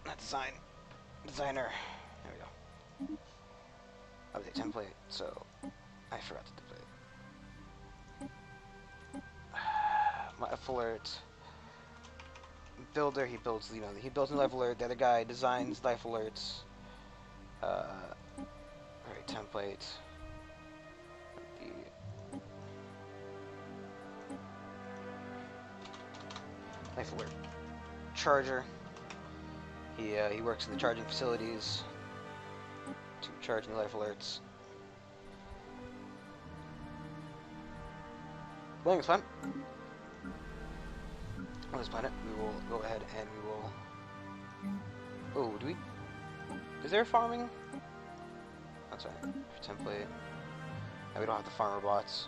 Not design. Designer. There we go. Update template, so I forgot to do it. Life alert. Builder, he builds new Life Alert. The other guy designs Life Alerts. Alright, template. Life Alert charger. He works in the charging facilities to charge new Life Alerts. Playing is fun. On this planet, we will go ahead and we will. Oh, do we? Is there farming? That's right. For template. No, we don't have the farmer bots.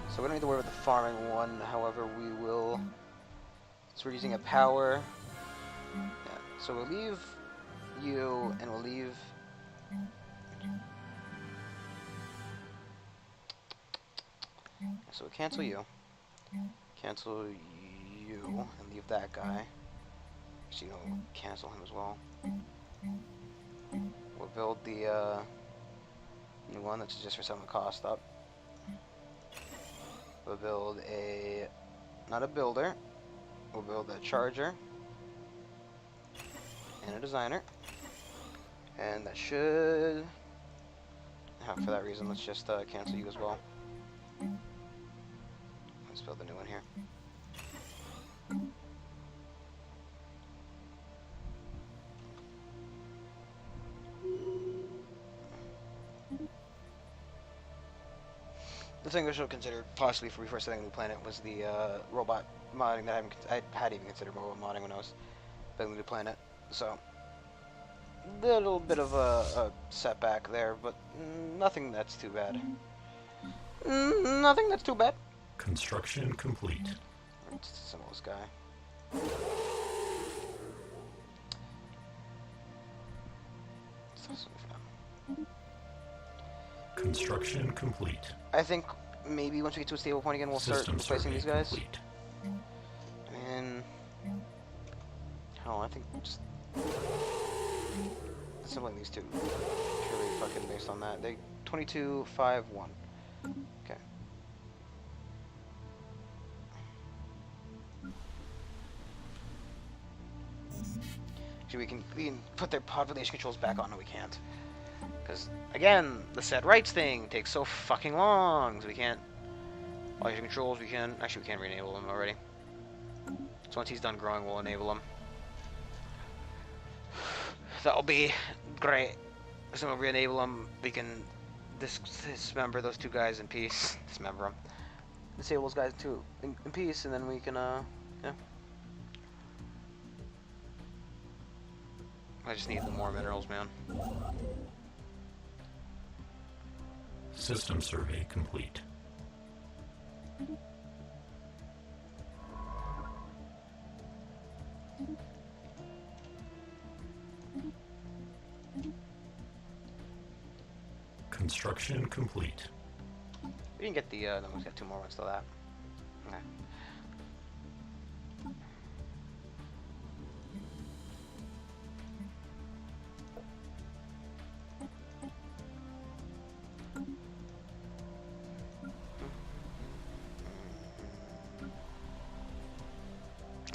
So we don't need to worry about the farming one. However, we will. So we're using a power. Yeah. So we'll leave you, and we'll leave. So we'll cancel you. Cancel you and leave that guy. So you'll cancel him as well. We'll build the new one that's just for some cost up. We'll build not a builder. We'll build a charger. and a designer. And that should... for that reason, let's just cancel you as well. Let's build a new one here. The thing I should have considered, possibly for before setting a new planet, was the robot modding that I had even considered robot modding when I was building a new planet. So, little bit of a setback there, but nothing that's too bad. Nothing that's too bad. Construction complete. Let's assemble this guy. Construction complete. I think maybe once we get to a stable point again, we'll start replacing these guys. Complete. And hell, I think just assembling these two purely fucking based on that. They 22, 5, 1. Okay. Actually, we can put their population controls back on. No, we can't. Because, again, the set rights thing takes so fucking long, so we can't... Population controls, we can... Actually, we can re-enable them already. So once he's done growing, we'll enable him. That'll be great. So we'll re-enable them, we can dismember those two guys in peace. Dismember them. Disable those guys too in peace, and then we can, yeah. I just need the more minerals, man. System survey complete. Construction complete. We didn't get the, no, we got 2 more ones to that. Okay.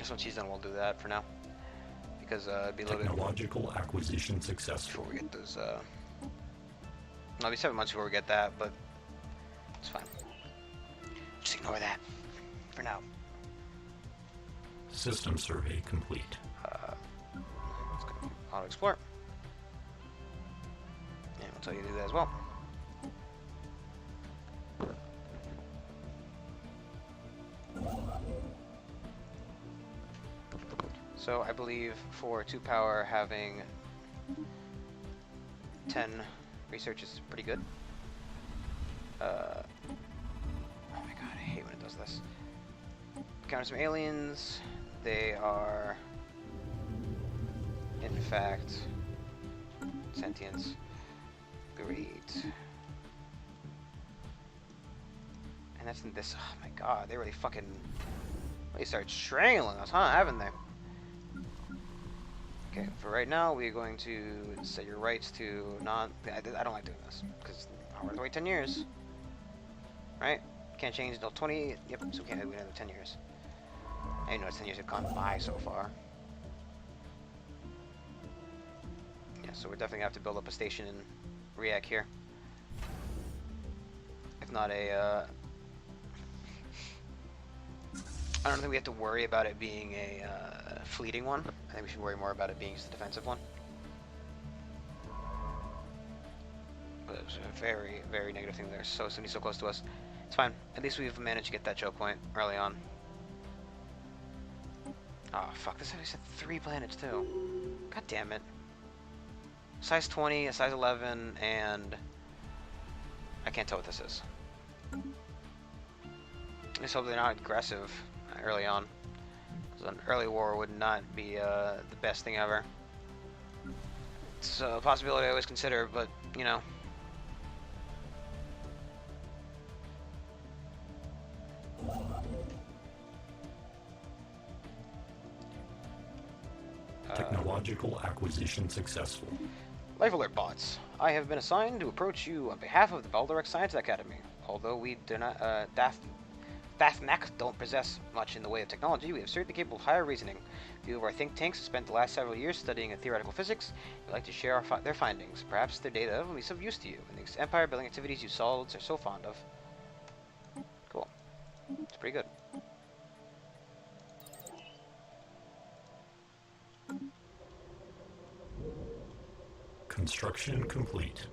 Once he's done, we'll do that for now, because it'd be a little bit Technological acquisition successful. before we get those. It'll be 7 months before we get that, but it's fine. Just ignore that for now. System survey complete. Let's go auto explore, and we'll tell you to do that as well. So I believe for 2 power, having 10 research is pretty good. Oh my god, I hate when it does this. Counter some aliens. They are, in fact, sentience. Great. And that's in this. Oh my god, they really fucking. They start strangling us, huh? Haven't they? Okay, for right now, we're going to set your rights to not... I don't like doing this, because I want to wait 10 years. Right? Can't change until 20... Yep, so we can't do another 10 years. I didn't know 10 years have gone by so far. Yeah, so we're definitely going to have to build up a station in Riak here. If not a... I don't think we have to worry about it being a fleeting one. I think we should worry more about it being just a defensive one. But it was a very, very negative thing there. So somebody's so close to us. It's fine. At least we've managed to get that choke point early on. Oh fuck! This said 3 planets too. God damn it. Size 20, a size 11, and I can't tell what this is. I just hope they're not aggressive early on. Because an early war would not be the best thing ever. It's a possibility I always consider, but, you know. Technological acquisition successful. Life alert bots. I have been assigned to approach you on behalf of the Balderek Science Academy. Although we do not, Fafmac don't possess much in the way of technology, we have certainly capable of higher reasoning. A few of our think tanks have spent the last several years studying theoretical physics. We'd like to share their findings. Perhaps their data will be of use to you in the empire building activities you solids are so fond of. Cool. It's pretty good. Construction complete.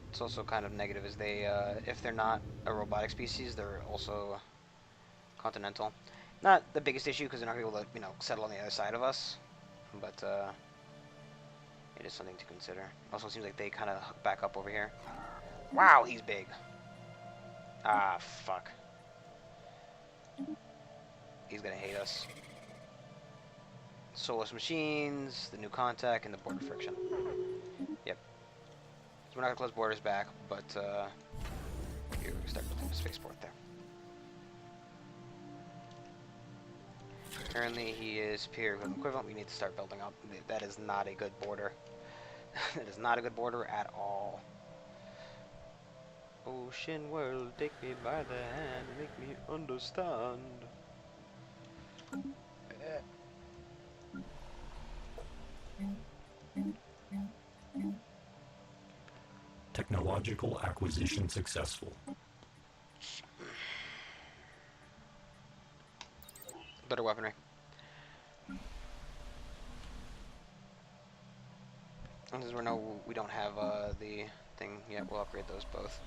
It's also kind of negative as they, if they're not a robotic species, they're also continental. Not the biggest issue because they're not going to be able to, you know, settle on the other side of us, but it is something to consider. Also seems like they kind of hook back up over here. Wow, he's big. Ah, fuck. He's gonna hate us. Soulless machines, the new contact, and the border friction. Yep. So we're not gonna close borders back, but here we start building the spaceport there. Currently, he is superior equivalent. We need to start building up. That is not a good border. That is not a good border at all. Ocean world, take me by the hand, make me understand. Technological acquisition successful. Better weaponry. And as we don't have the thing yet, we'll upgrade those both.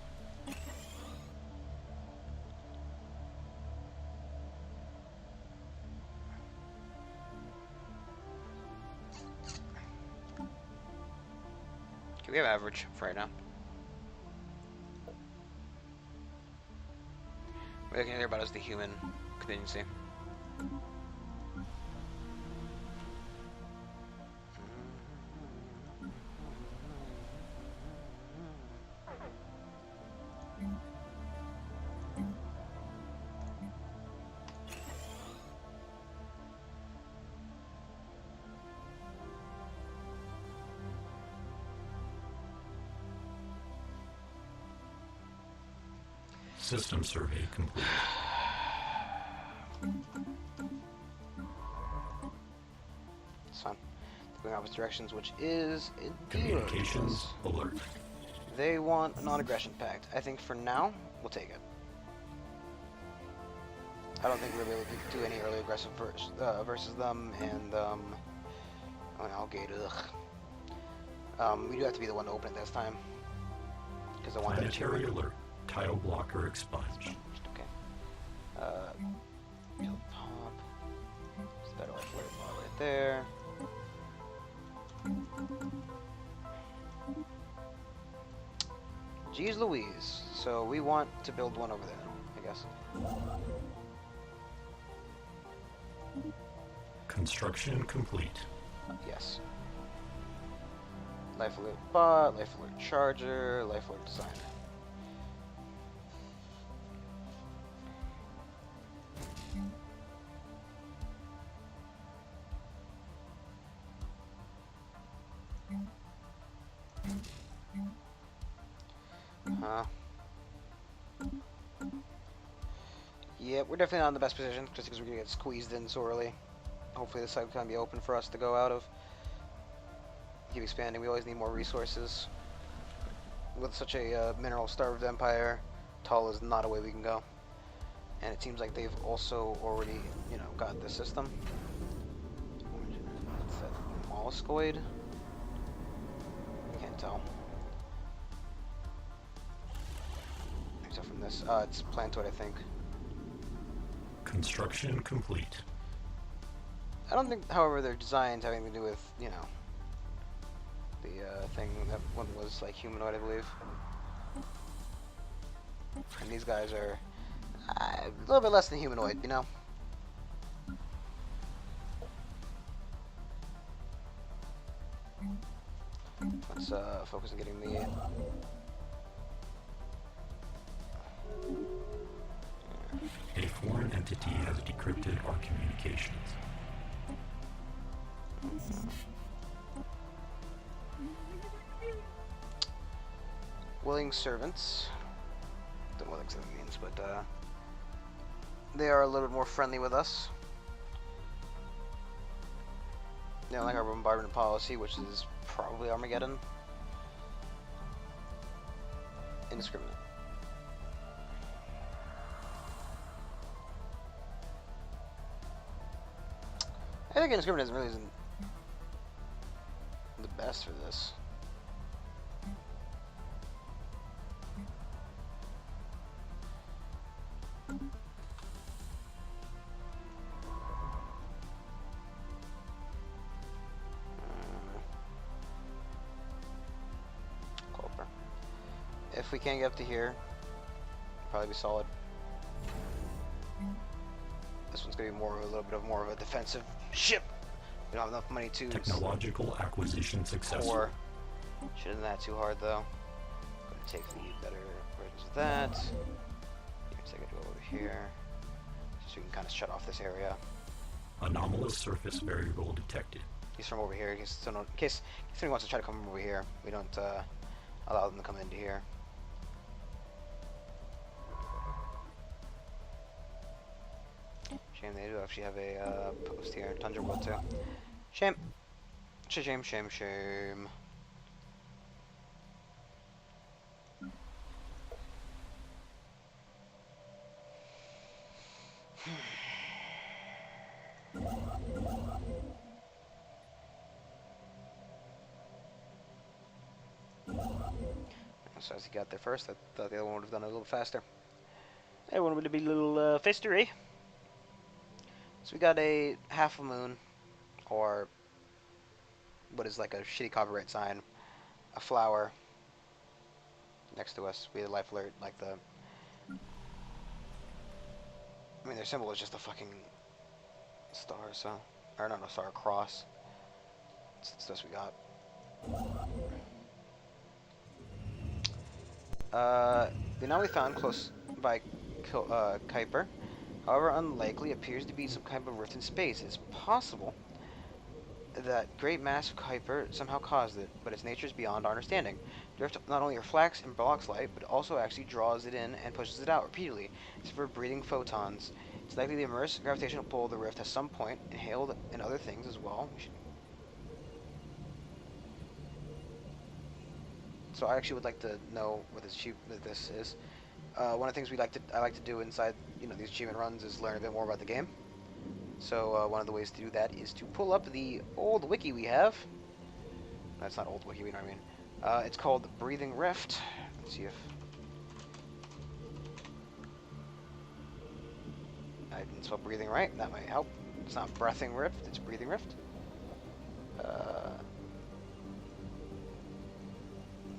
Okay, we have average for right now. We're looking here about as the human contingency. System survey complete. It's fine. Going opposite directions, which is Communications alert. They want a non-aggression pact. I think for now, we'll take it. I don't think we'll be able to do any early aggressive versus them, and oh, Algate, ugh. We do have to be the one to open it this time, because I want that Planetary alert. Tile blocker expunged. Okay. Build pump. Is that right there? Jeez Louise. So we want to build one over there, I guess. Construction complete. Yes. Life alert bot, life alert charger, life alert designer. Yeah, we're definitely not in the best position, just because we're going to get squeezed in so early. Hopefully this site can be open for us to go out of. Keep expanding, we always need more resources. With such a mineral-starved empire, Tull is not a way we can go. And it seems like they've also already, you know, got the system. What's that? Molluscoid? I can't tell. Except from this. It's plantoid, I think. Construction complete. I don't think, however, their designs having to do with, you know, the thing, that one was like humanoid, I believe. And these guys are a little bit less than humanoid, you know? Let's focus on getting the... A foreign entity has decrypted our communications. willing servants. Don't know what that means, but they are a little bit more friendly with us. They don't like our bombardment policy, which is probably Armageddon. Indiscriminate. I think indiscriminate really isn't the best for this. Culper. If we can't get up to here, probably be solid. This one's gonna be more, a little bit of more of a defensive ship. We don't have enough money to Technological acquisition successful. pour. Shouldn't that too hard though. Gonna take the better versions of that. Let's take it over here, so we can kind of shut off this area. Anomalous surface variable detected. He's from over here. So in case somebody wants to try to come from over here, we don't allow them to come into here. Shame they do actually have a post here. Tundra World too. Shame. Shame, shame, shame. So as he got there first, I thought the other one would have done it a little faster. The other one would be a little fistery. So we got a half a moon, or what is like a shitty copyright sign, a flower next to us. We had a life alert, like the... I mean, their symbol is just a fucking star, so... Or not a star, a cross. That's the stuff we got. The anomaly found close by Kuiper, however unlikely, appears to be some kind of rift in space. It's possible that great mass of Kuiper somehow caused it, but its nature is beyond our understanding. The rift not only reflects and blocks light, but also actually draws it in and pushes it out repeatedly, as if we're breathing photons. It's likely the immense gravitational pull of the rift has some point inhaled in other things as well. So I actually would like to know what this is. One of the things I like to do inside these achievement runs is learn a bit more about the game. So one of the ways to do that is to pull up the old wiki we have. That's not old wiki, you know what I mean. It's called Breathing Rift. Let's see if I didn't spell breathing right. That might help. It's not breathing rift. It's breathing rift. There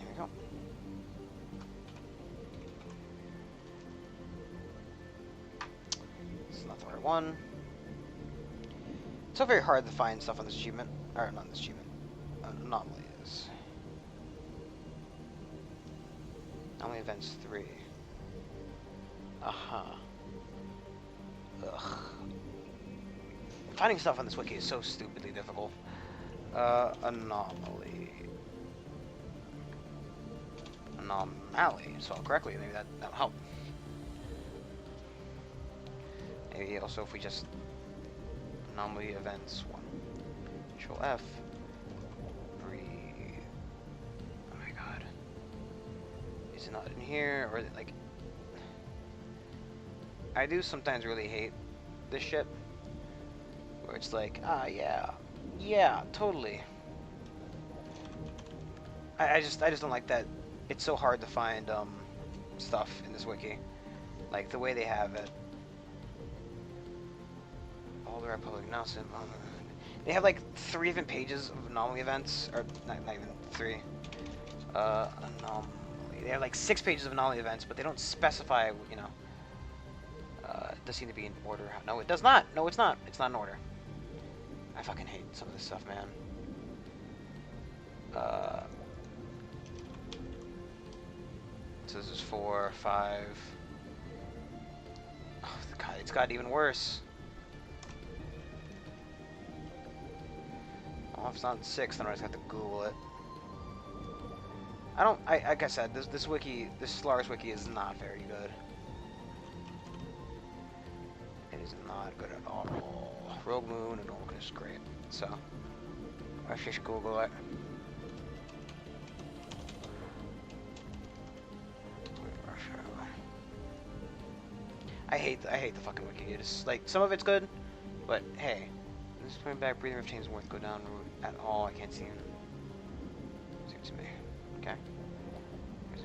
we go. This is not the right one. It's so very hard to find stuff on this achievement. Or not this achievement. Anomalies. Anomaly events 3. Uh-huh. Ugh. Finding stuff on this wiki is so stupidly difficult. Anomaly. Anomaly. Spelled correctly. Maybe that'll help. Maybe also if we just anomaly events 1. Control F. Breathe. Oh my god. Is it not in here, or is it like? I do sometimes really hate this shit, where it's like, ah, yeah, totally. I just don't like that. It's so hard to find stuff in this wiki, like the way they have it. All the Republic announcement. They have like 3 different pages of anomaly events, or not even 3. Anomaly. They have like 6 pages of anomaly events, but they don't specify, it does seem to be in order. No, it does not. No, it's not. It's not in order. I fucking hate some of this stuff, man. So this is 4, 5. Oh, God, it's got even worse. Oh, if it's not 6, then I just have to Google it. I don't. Like I said, this wiki, this Stellaris wiki is not very good. It is not good at all. Rogue Moon and all is great. So I should Google it. I hate the fucking wiki. It's like some of it's good, but hey, this is coming back. Breathing rift chains worth go down route at all. I can't see him. Seems to me. Okay.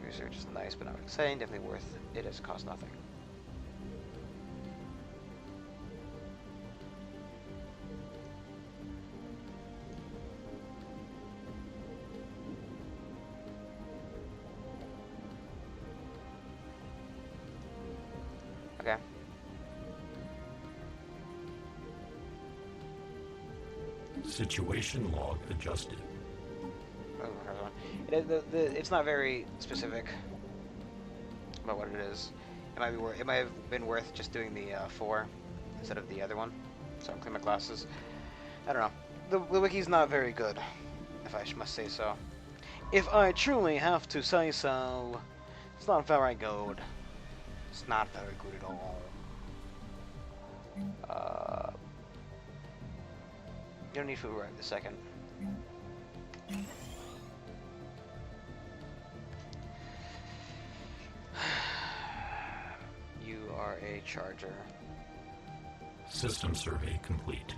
Research is nice, but not exciting. Definitely worth it. Has cost nothing. Okay. Situation log adjusted. It's not very specific about what it is. It might be worth. It might have been worth just doing the 4 instead of the other one. So I'm cleaning my glasses. I don't know. The wiki's not very good, if I must say so. If I truly have to say so, it's not very good. It's not very good at all. You don't need food right this second. You are a charger. System survey complete.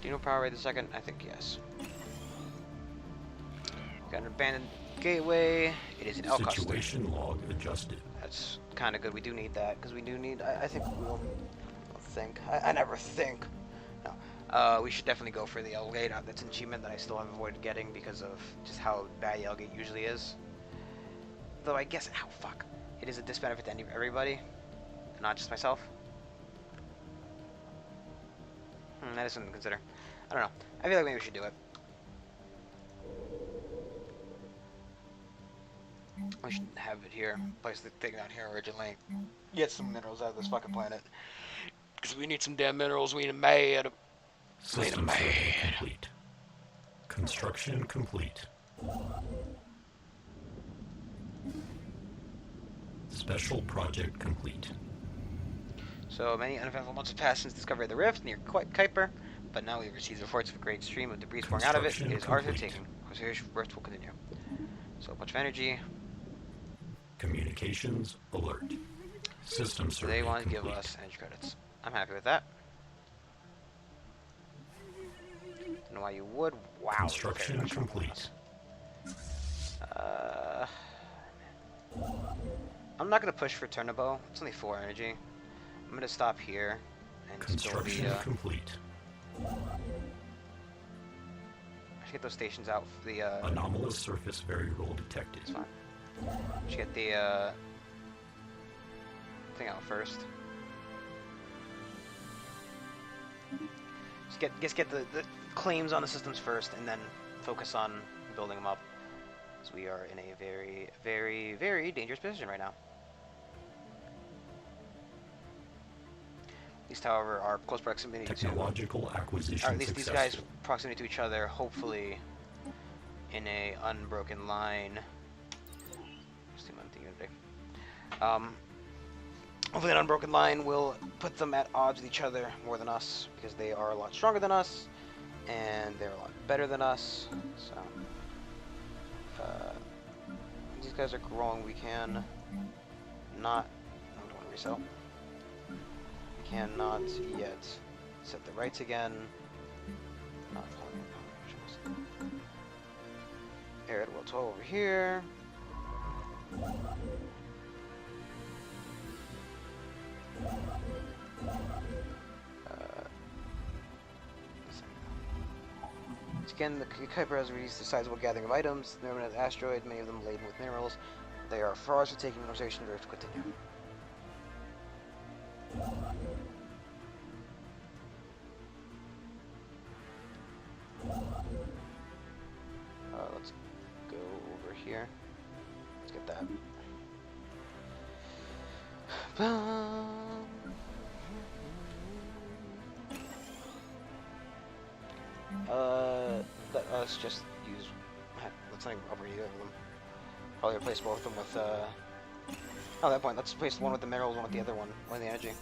Do you know power right this second? I think yes. Got an abandoned gateway. It is an L custom. Situation log adjusted. That's kind of good. We do need that because we do need. I think we'll think. I never think. No. We should definitely go for the L gate. That's an achievement that I still have avoided getting because of just how bad the L gate usually is. Though I guess, ow, fuck, it is a disbenefit to everybody, not just myself. That is something to consider. I don't know. I feel like maybe we should do it. We should have it here. Place the thing down here originally. Get some minerals out of this fucking planet. Because we need some damn minerals. We need them mad. System survey complete. Construction complete. Special project complete. So many uneventful months have passed since discovery of the rift near Kuiper, but now we've received reports of a great stream of debris pouring out of it. It is ours to taking. Osiris rift will continue. So a bunch of energy. Communications alert. System So survey they want to complete. give us energy credits. I'm happy with that. Don't know why you would. Wow. Construction complete. I'm not gonna push for Turnobo. It's only 4 energy. I'm gonna stop here and Construction just go complete. I should get those stations out for the Anomalous surface variable detected. It's fine. Should get the thing out first. Just get the claims on the systems first, and then focus on building them up. Because we are in a very, very, very dangerous position right now. At least, however, our close proximity Technological acquisition or at least successful. these guys' proximity to each other, hopefully, in a unbroken line. Hopefully an unbroken line will put them at odds with each other more than us, because they are a lot stronger than us, and they're a lot better than us. So, these guys are growing. We can not. No, we don't want to resell. We cannot yet set the rights again. Not Air at Will 12 over here. Again, the Kuiper has released a sizable gathering of items, known as asteroids, many of them laden with minerals. They are for us to take in conversation to continue. Let's go over here. Let's get that. Let us just use. Let's not even upgrade either of them. Probably replace both of them with. Oh, at that point, let's replace the one with the minerals, one with the other one, with the energy.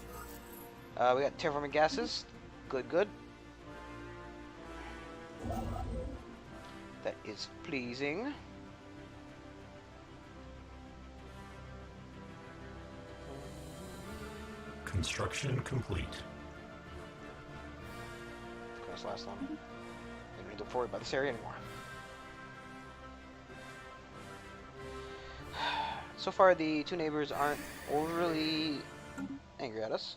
We got terraforming gases. Good, good. That is pleasing. Construction complete. This last one. We don't need to look forward about this area anymore. So far, the two neighbors aren't overly angry at us.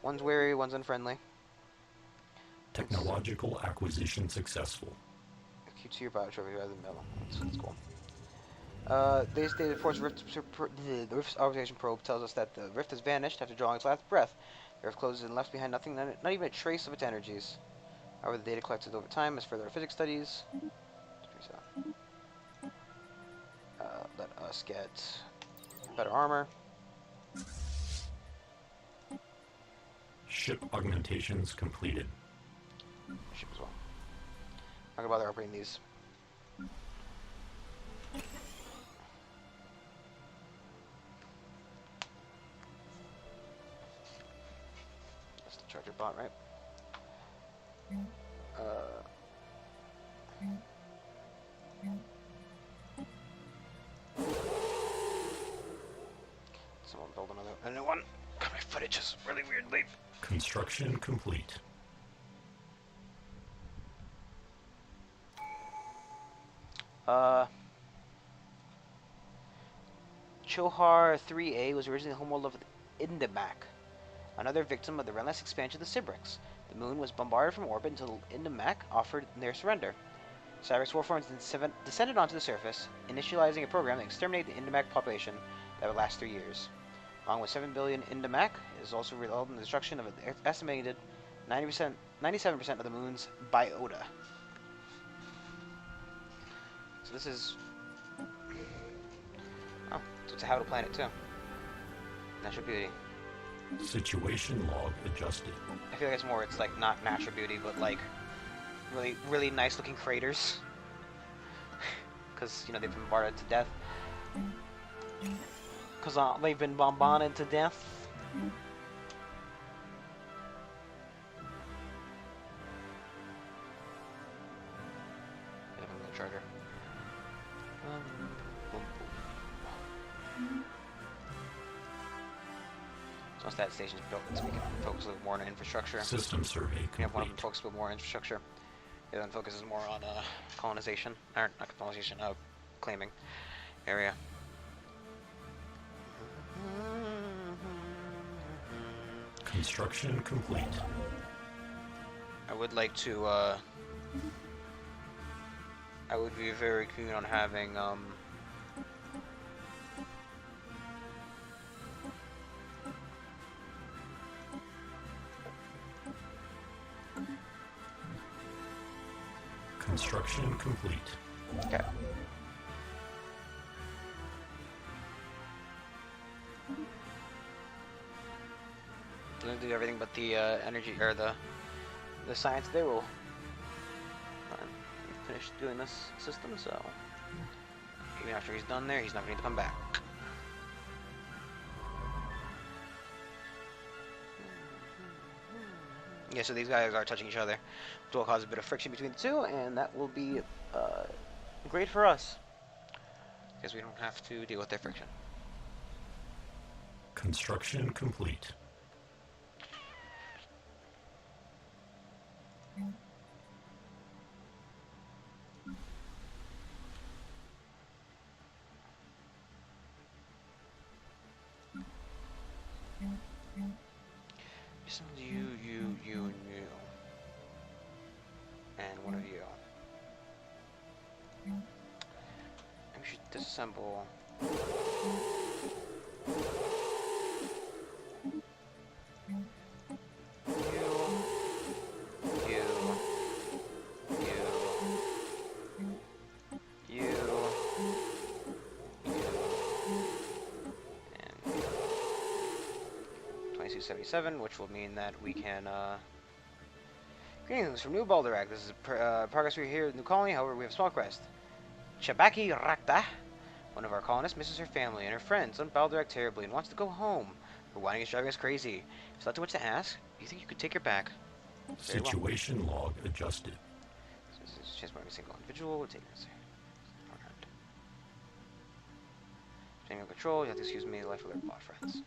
One's wary, one's unfriendly. Technological acquisition successful. Q2 your bio trophy rather than metal. That's cool. They stated Force Rift, the Rift's observation probe tells us that the Rift has vanished after drawing its last breath. The Rift closes and left behind nothing, not even a trace of its energies. However, the data collected over time as further physics studies. Let us get better armor. Ship augmentations completed. Ship as well. Not gonna bother upgrading these. That's the charger bot, right? Someone build a new one. God, my footage is really weirdly. Construction complete. Chohar 3A was originally the homeworld of Indamak, another victim of the relentless expansion of the Sibrix. The moon was bombarded from orbit until Indamak offered their surrender. Cyrex warforms descended onto the surface, initializing a program to exterminate the Indamak population that would last 3 years. Along with 7 billion Indamak, it has also resulted in the destruction of an estimated 97% of the moon's biota. So this is... Oh, so it's a habitable planet too. Natural beauty. Situation log adjusted. I feel like it's like not natural beauty, but like really, really nice looking craters. Because, you know, they've been bombarded to death. Because they've been bombarded to death. Charger. So once that station's built, so we can focus a little more on infrastructure. System survey complete. We have one of them focus a little more on infrastructure. The other one focuses more on colonization, or not colonization, claiming area. Construction complete. I would like to, I would be very keen on having, Construction complete. okay. I'm gonna do everything but the energy or the science. They will finish doing this system, so even after he's done there, he's not going to come back. Yeah, so these guys are touching each other, which will cause a bit of friction between the two, and that will be great for us because we don't have to deal with their friction. Construction complete. You, and one of you. And we should disassemble. 2277, which will mean that we can, Greetings from New Balderak. This is progress we're here in the new colony, however we have a small request. Chabaki Rakta, one of our colonists, misses her family and her friends on Balderak terribly and wants to go home. Her whining is driving us crazy. It's not too much to ask. Do you think you could take her back? Very well. Situation log adjusted. This is just one single individual. We'll take this. Taking control, you have to excuse me, life of their bot friends.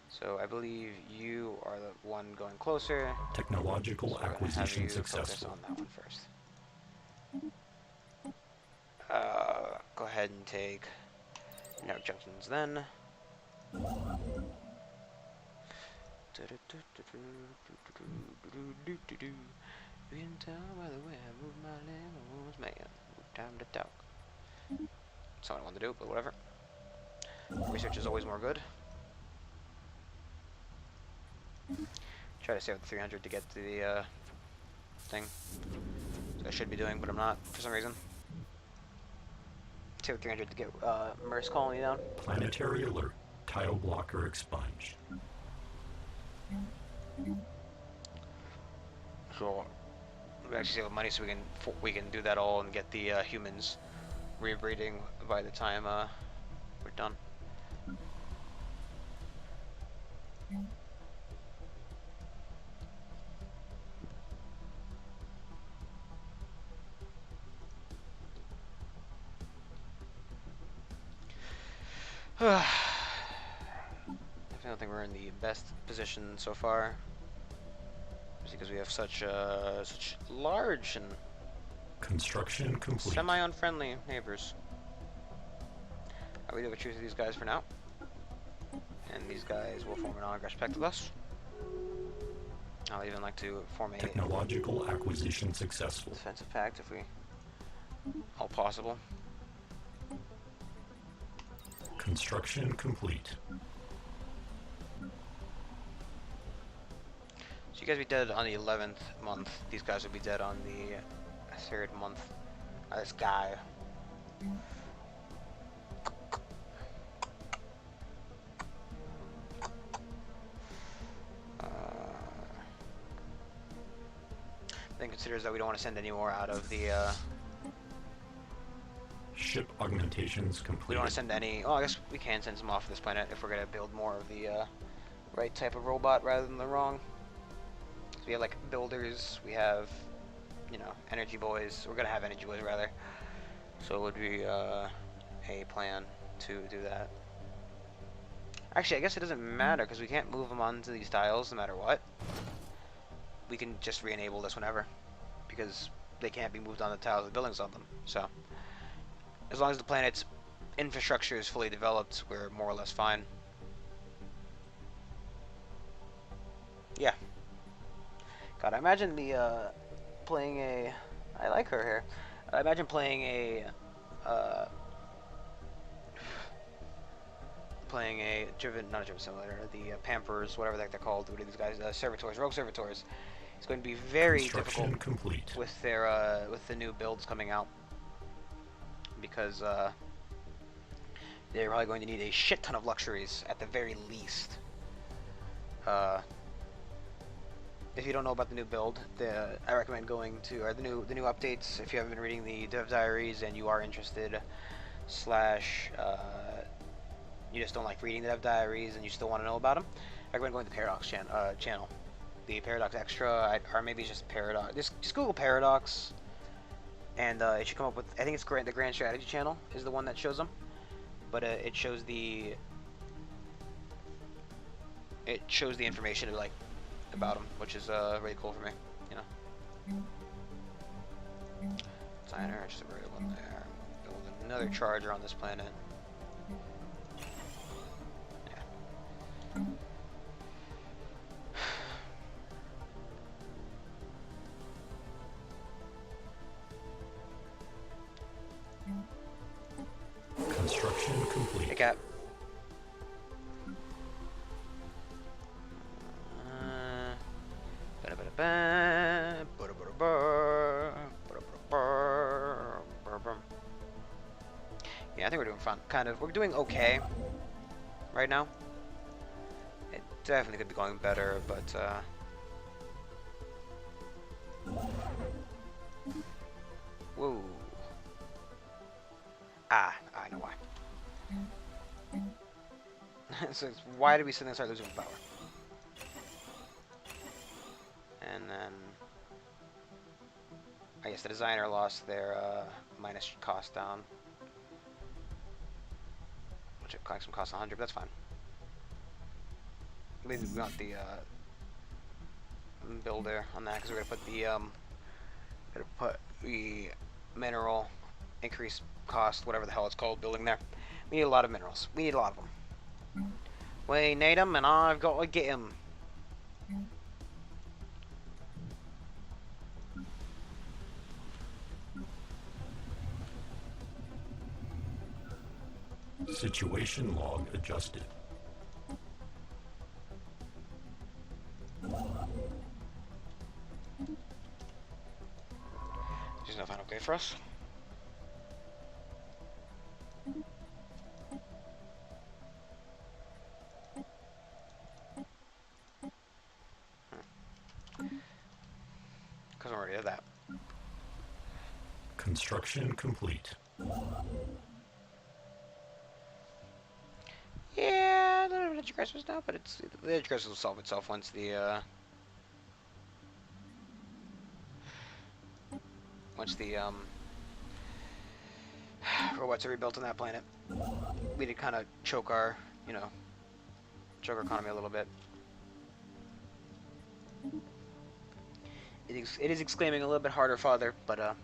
So I believe you are the one going closer. Technological So acquisition focus successful. on that one first. Go ahead and take network junctions then. You can tell by the way I move my limbs, man. Time to talk. That's not what I want to do, but whatever. Research is always more good. Try to save the 300 to get to the thing. So I should be doing, but I'm not for some reason. Save 300 to get Merce Colony down. Planetary alert. Tile blocker expunged. So we actually save money, so we can do that all and get the humans rebreeding by the time we're done. I don't think we're in the best position so far, just because we have such large and Construction complete. semi-unfriendly neighbors. We do have a truce with these guys for now, and these guys will form an non-aggression pact with us. I'll even like to form a Technological acquisition successful. defensive pact if we all possible. Construction complete. So you guys be dead on the 11th month. These guys will be dead on the 3rd month. This guy. Then considers that we don't want to send any more out of the. Ship augmentations We complete. don't want to send any. Oh, I guess we can send some off of this planet if we're gonna build more of the right type of robot rather than the wrong. So we have like builders. We have, you know, energy boys. We're gonna have energy boys rather. So it would be a plan to do that. Actually, I guess it doesn't matter because we can't move them onto these tiles no matter what. We can just re-enable this whenever because they can't be moved on the tiles with buildings on them. So as long as the planet's infrastructure is fully developed, we're more or less fine. Yeah. God, I imagine the playing a. I like her here. I imagine playing a. Not a driven simulator, the Pampers, whatever the heck they're called. What are these guys? Servitors, rogue servitors. It's going to be very difficult complete. with their with the new builds coming out because they're probably going to need a shit ton of luxuries at the very least. If you don't know about the new build, I recommend going to the new updates. If you haven't been reading the dev diaries and you are interested, slash you just don't like reading the dev diaries and you still want to know about them, I recommend going to the Paradox channel. The Paradox Extra, or maybe it's just Paradox. Just Google Paradox, and it should come up with. I think it's the Grand Strategy channel is the one that shows them, but it shows the information like about them, which is really cool for me. You know. Designer, just a regular one there. Build another charger on this planet. Yeah. Construction complete. Hey, Cap. Yeah, I think we're doing fun. We're doing okay right now. Definitely could be going better, but whoa. Ah, I know why. So why did we suddenly start losing power? And then I guess the designer lost their minus cost down, which it collects some cost 100, but that's fine. We want the builder on that because we're gonna put the mineral increase cost, whatever the hell it's called, building there. We need a lot of minerals. We need a lot of them. We need them, and I've got to get them. Situation log adjusted. Is nothing okay for us? Because I'm already at that. Construction complete. Yeah, I don't have energy crisis now, but the energy crisis will solve itself once the robots are rebuilt on that planet. We did kind of choke our economy a little bit. It is exclaiming a little bit harder, father, but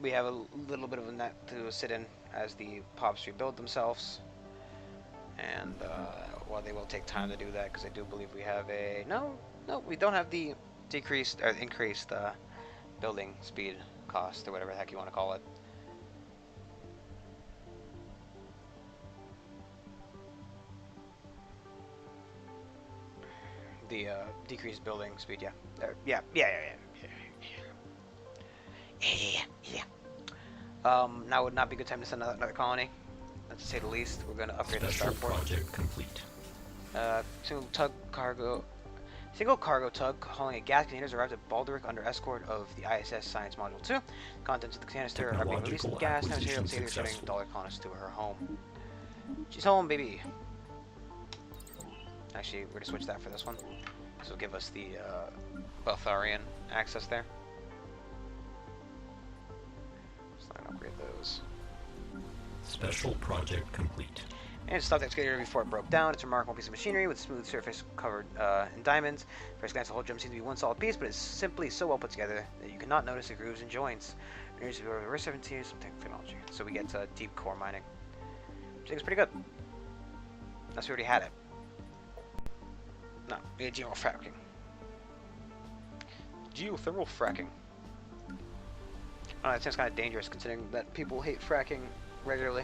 we have a little bit of a net to sit in as the pops rebuild themselves, and while they will take time to do that, because I do believe we have no, we don't have the decreased or increased building speed cost or whatever the heck you want to call it. The decreased building speed, yeah. Now would not be a good time to send another colony. To say the least, we're going to upgrade the Special starport. project complete. Single cargo tug hauling a gas containers arrived at Baldric under escort of the ISS Science Module 2. Contents of the canister are being released. Gas now material sailors returning dollar colonists to her home. She's home, baby. Actually, we're going to switch that for this one. This will give us the Beltharian access there. So I'm going to upgrade those. Special project complete. And it stopped the excavator before it broke down. It's a remarkable piece of machinery with smooth surface covered in diamonds. First glance, the whole gem seems to be one solid piece, but it's simply so well put together that you cannot notice the grooves and joints. There's over 17 years of technology. So we get deep core mining. Which I think is pretty good. Unless we already had it. No, we had geofracking. Geothermal fracking. Oh, that sounds kind of dangerous considering that people hate fracking regularly.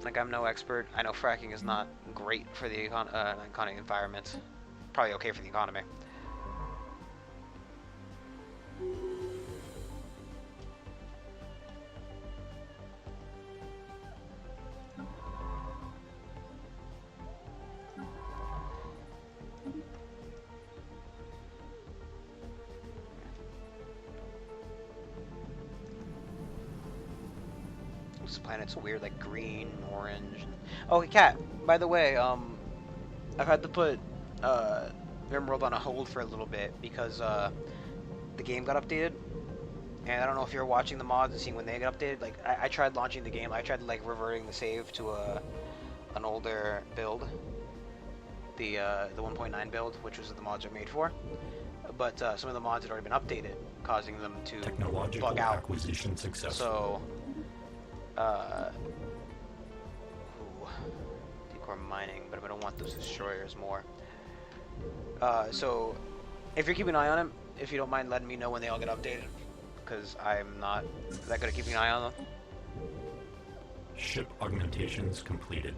Like, I'm no expert. I know fracking is not great for the economic environment. Probably okay for the economy. This planet's weird, like green, orange. Oh, Cat. By the way, I've had to put RimWorld on a hold for a little bit because the game got updated, and I don't know if you're watching the mods and seeing when they get updated. Like, I tried launching the game. I tried like reverting the save to an older build, the 1.9 build, which was what the mods are made for. But some of the mods had already been updated, causing them to bug out. Acquisition successful. So. Decor mining, but I don't want those destroyers more. So, if you're keeping an eye on them, if you don't mind letting me know when they all get updated, because I'm not that good at keeping an eye on them. Ship augmentations completed.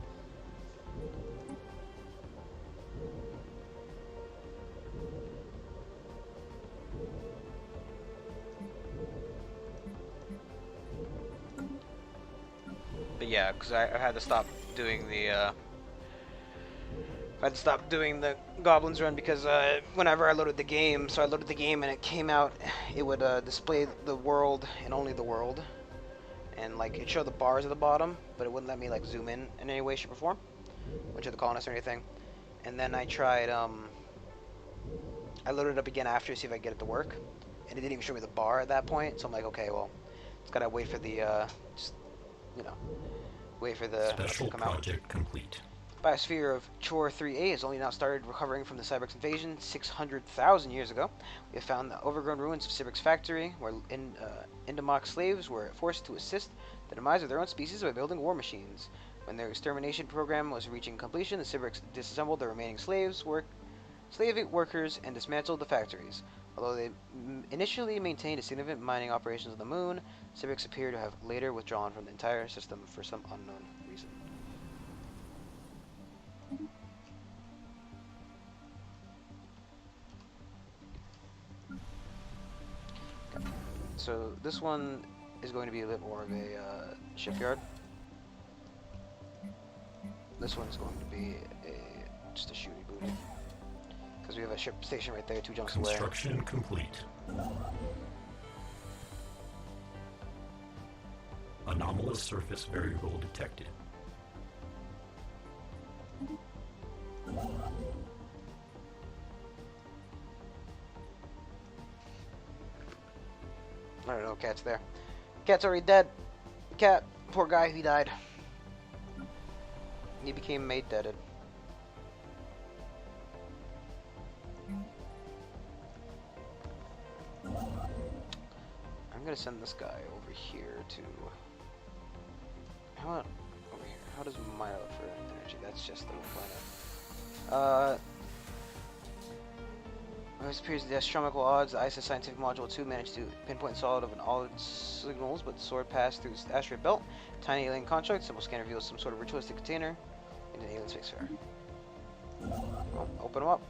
But yeah, because I had to stop doing the I had to stop doing the Goblins run because whenever I loaded the game, so I loaded the game and it came out, it would display the world and only the world, and like it showed the bars at the bottom, but it wouldn't let me like zoom in any way, shape, or form, which are the colonists or anything. And then I tried, I loaded it up again after to see if I could get it to work, and it didn't even show me the bar at that point. So I'm like, okay, well, it's gotta wait for the just you know, wait for the Special to come out. project complete. Biosphere of Chor 3A has only now started recovering from the Cyberx invasion 600,000 years ago. We have found the overgrown ruins of Cyberx factory, where Indomock slaves were forced to assist the demise of their own species by building war machines. When their extermination program was reaching completion, the Cyberx disassembled the remaining slave workers and dismantled the factories. Although they initially maintained a significant mining operations on the moon, Cyberx appear to have later withdrawn from the entire system for some unknown reason. So this one is going to be a bit more of a shipyard. This one's going to be just a shooty booty. Because we have a ship station right there, 2 jumps away. Construction complete. Anomalous surface variable detected. I don't know, Cat's there. Cat's already dead. Cat, poor guy, he died. He became maid deaded. I'm gonna send this guy over here to... How about over here? How does Maya look for energy? That's just the planet. This appears the astronomical odds. The ISIS Scientific Module 2 managed to pinpoint solid of an all signals, but soared past through the asteroid belt. Tiny alien construct. Simple scan reveals some sort of ritualistic container in an alien spacefare. Well, open them up.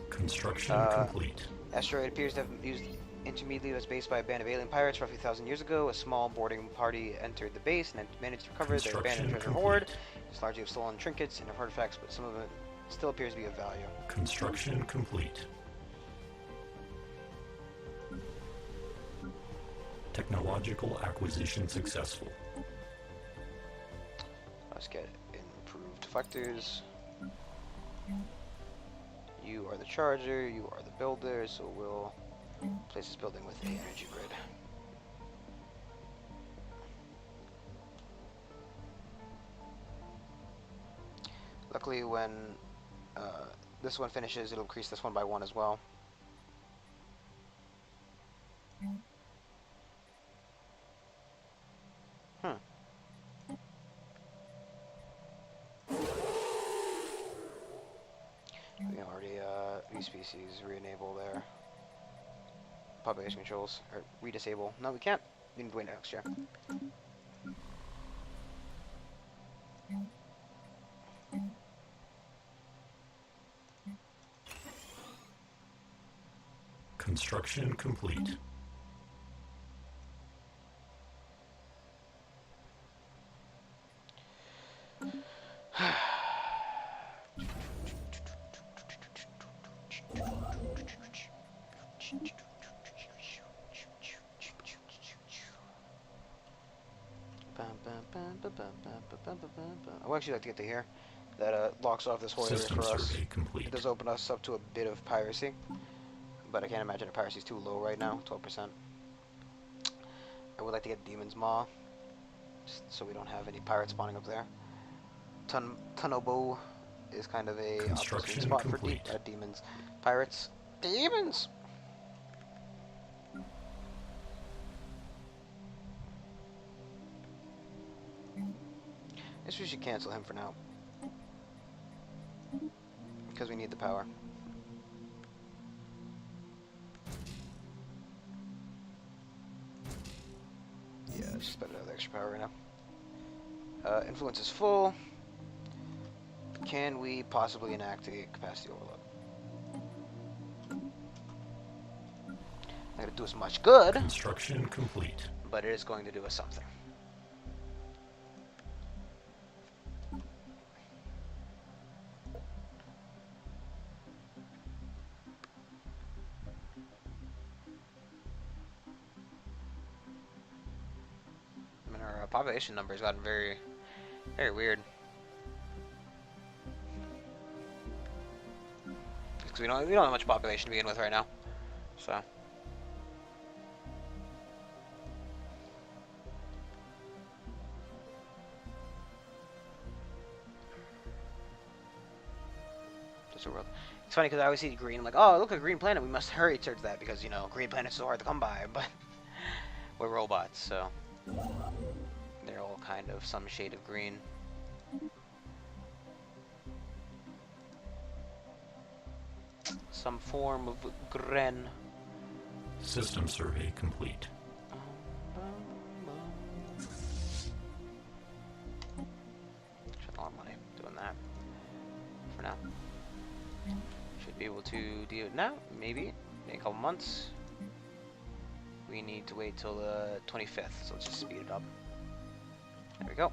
Construction complete. Asteroid appears to have used intermediately was based by a band of alien pirates roughly 1,000 years ago. A small boarding party entered the base and managed to recover their abandoned treasure hoard. It's largely of stolen trinkets and artifacts, but some of it still appears to be of value. Construction complete. Technological acquisition successful. Let's get improved deflectors. You are the charger, you are the builder, so we'll place this building with the energy grid. Luckily, when this one finishes, it'll increase this one by 1 as well. We already species re-enable their population controls, or re-disable. No, we can't. We need to wait next year. Construction complete. I would actually like to get to here. That locks off this whole area System for us. survey complete. It does open us up to a bit of piracy, but I can't imagine the piracy is too low right now, 12%. I would like to get Demon's Maw, just so we don't have any pirates spawning up there. Tunobo is kind of a opportune spot complete. for demons. Pirates. Demons! I guess we should cancel him for now. Because we need the power. Yeah, just better to have the extra power right now. Influence is full. Can we possibly enact a capacity overload? Not going to do us much good. Construction complete. But it is going to do us something. I mean, our population number has gotten very, very weird. Because we don't have much population to begin with right now, so. World. It's funny because I always see green. I'm like, oh, look, a green planet. We must hurry towards that because, you know, green planets are so hard to come by. But we're robots, so they're all kind of some shade of green. Some form of gren. System survey complete. Spent a lot of money doing that for now. Should be able to do it now, maybe in a couple months. We need to wait till the 25th, so let's just speed it up. There we go.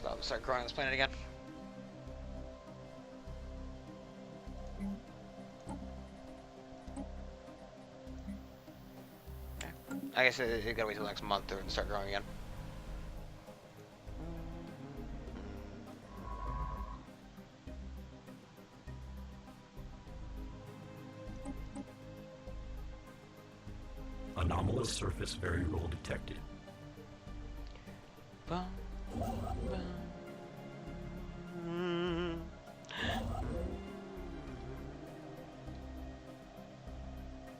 So I'll start growing this planet again. Okay. I guess it gotta wait till next month to start growing again. Anomalous surface variable detected. Bum, bum.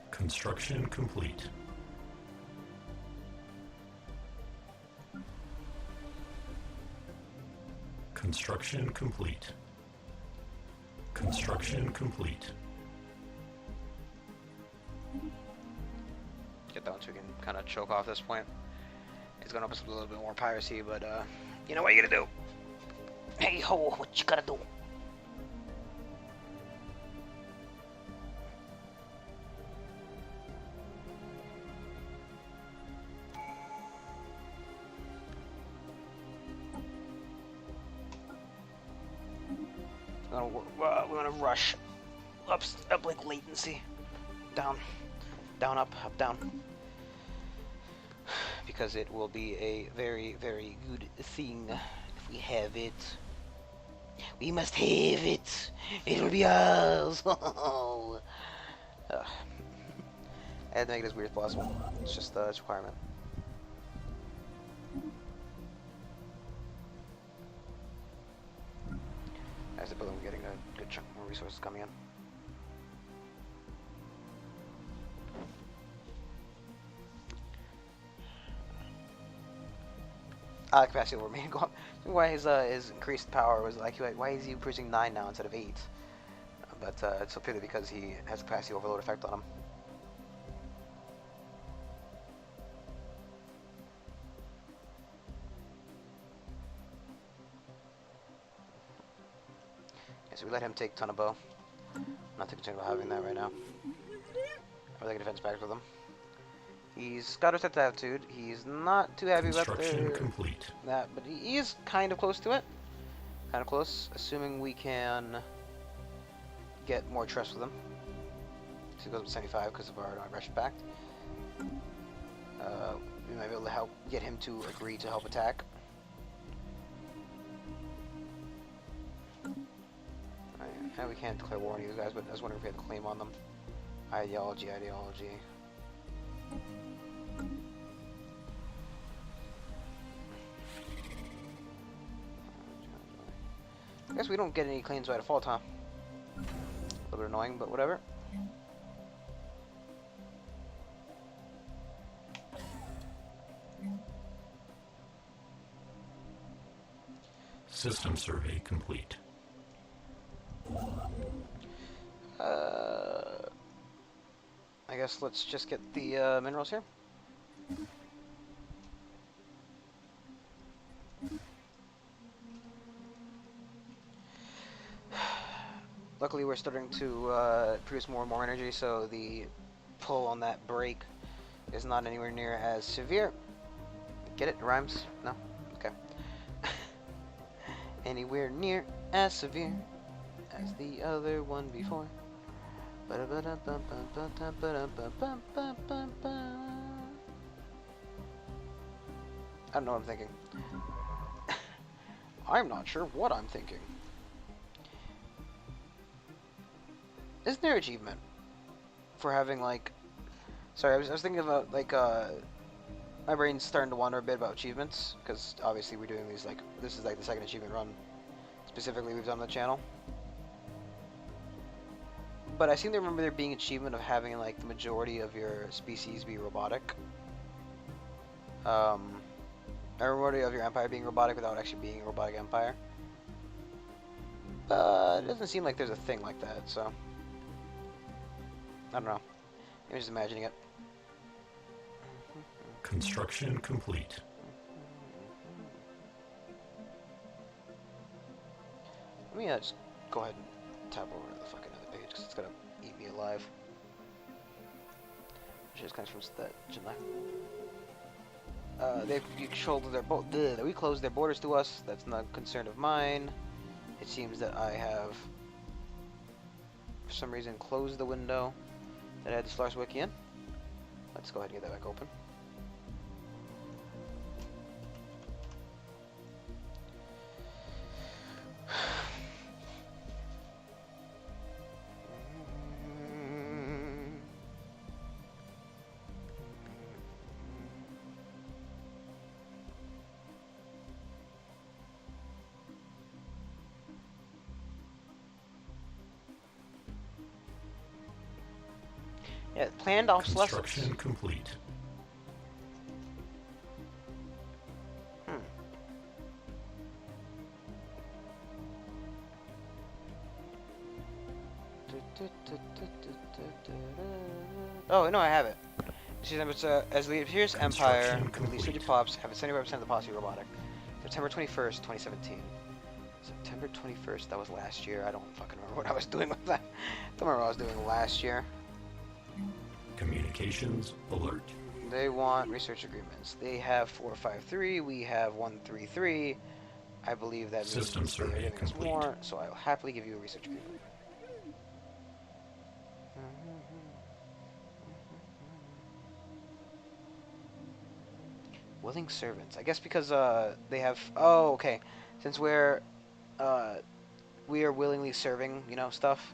Construction complete. Construction complete. Construction complete. Get that one so we can kind of choke off this point. It's gonna open up a little bit more piracy, but you know what you gotta do. Hey ho, what you gotta do? We're gonna rush uplink latency, down, up, down, because it will be a very, very good thing if we have it. We must have it. It'll be ours. I had to make it as weird as possible. It's just a requirement. As the building, we're getting a good chunk more resources coming in. Capacity will remain. Why his increased power was like, why is he producing 9 now instead of 8? But it's purely because he has a capacity overload effect on him. Yeah, so we let him take Tunnabo. I'm not too concerned about having that right now. I like a defense pact with him. He's got a set attitude. He's not too happy about that, but he is kind of close to it. Kind of close, assuming we can get more trust with him. So he goes up to 75 because of our Russian pact. We might be able to help get him to agree to help attack. And we can't declare war on you guys, but I was wondering if we had a claim on them. Ideology. I guess we don't get any claims by default, huh? A little bit annoying, but whatever. System survey complete. I guess let's just get the minerals here. Luckily, we're starting to produce more and more energy, so the pull on that brake is not anywhere near as severe. Get it? It rhymes? No? Okay. Anywhere near as severe as the other one before. I don't know what I'm thinking. I'm not sure what I'm thinking. Isn't there achievement for having, like... Sorry, I was thinking about, like, my brain's starting to wander a bit about achievements, because obviously we're doing these, like, this is like the second achievement run specifically we've done on the channel. But I seem to remember there being achievement of having, like, the majority of your species be robotic. A majority of your empire being robotic without actually being a robotic empire. But it doesn't seem like there's a thing like that, so... I don't know. I'm just imagining it. Construction complete. Let me just go ahead and tab over to the fucking other page, because it's gonna eat me alive. Which just comes from that July. They've controlled their we closed their borders to us. That's not a concern of mine. It seems that I have, for some reason, closed the window that I had the Stellaris wiki in. Let's go ahead and get that back open. Yeah, planned obsolescence. Construction complete. Oh, no, I have it. It's as the Imperious Empire, the Legion Pops have a 75% of the posse robotic. September 21st, 2017. September 21st, that was last year. I don't fucking remember what I was doing with that. I don't remember what I was doing last year. Communications alert. They want research agreements. They have 453, we have 133. I believe that System means survey they're giving us complete. more, so I'll happily give you a research agreement. Willing servants. I guess because they have. Oh, okay. Since we are willingly serving, you know, stuff,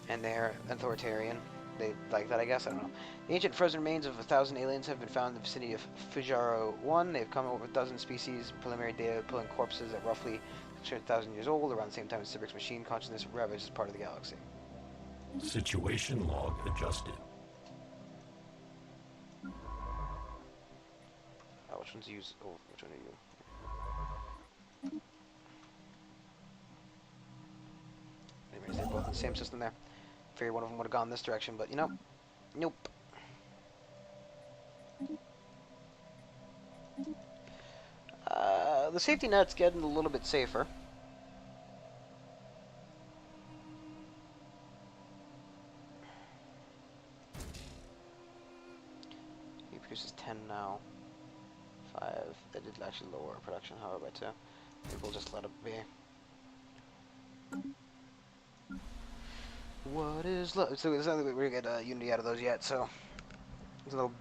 and they're authoritarian. They like that, I guess. I don't know. The ancient frozen remains of 1,000 aliens have been found in the vicinity of Fujaro 1. They've come up with a dozen species. Preliminary data pulling corpses at roughly 600,000 years old, around the same time as Sibrik's machine consciousness ravages part of the galaxy. Situation log adjusted. Oh, which one's used? Oh, which one are you? Anyways, they're both in the same system there. Figured one of them would have gone this direction, but you know, nope. The safety net's getting a little bit safer. He produces 10 now. 5. That did actually lower our production, however, by 2. Maybe we'll just let it be. What is love? So there's nothing we're gonna get Unity out of those yet, so there's no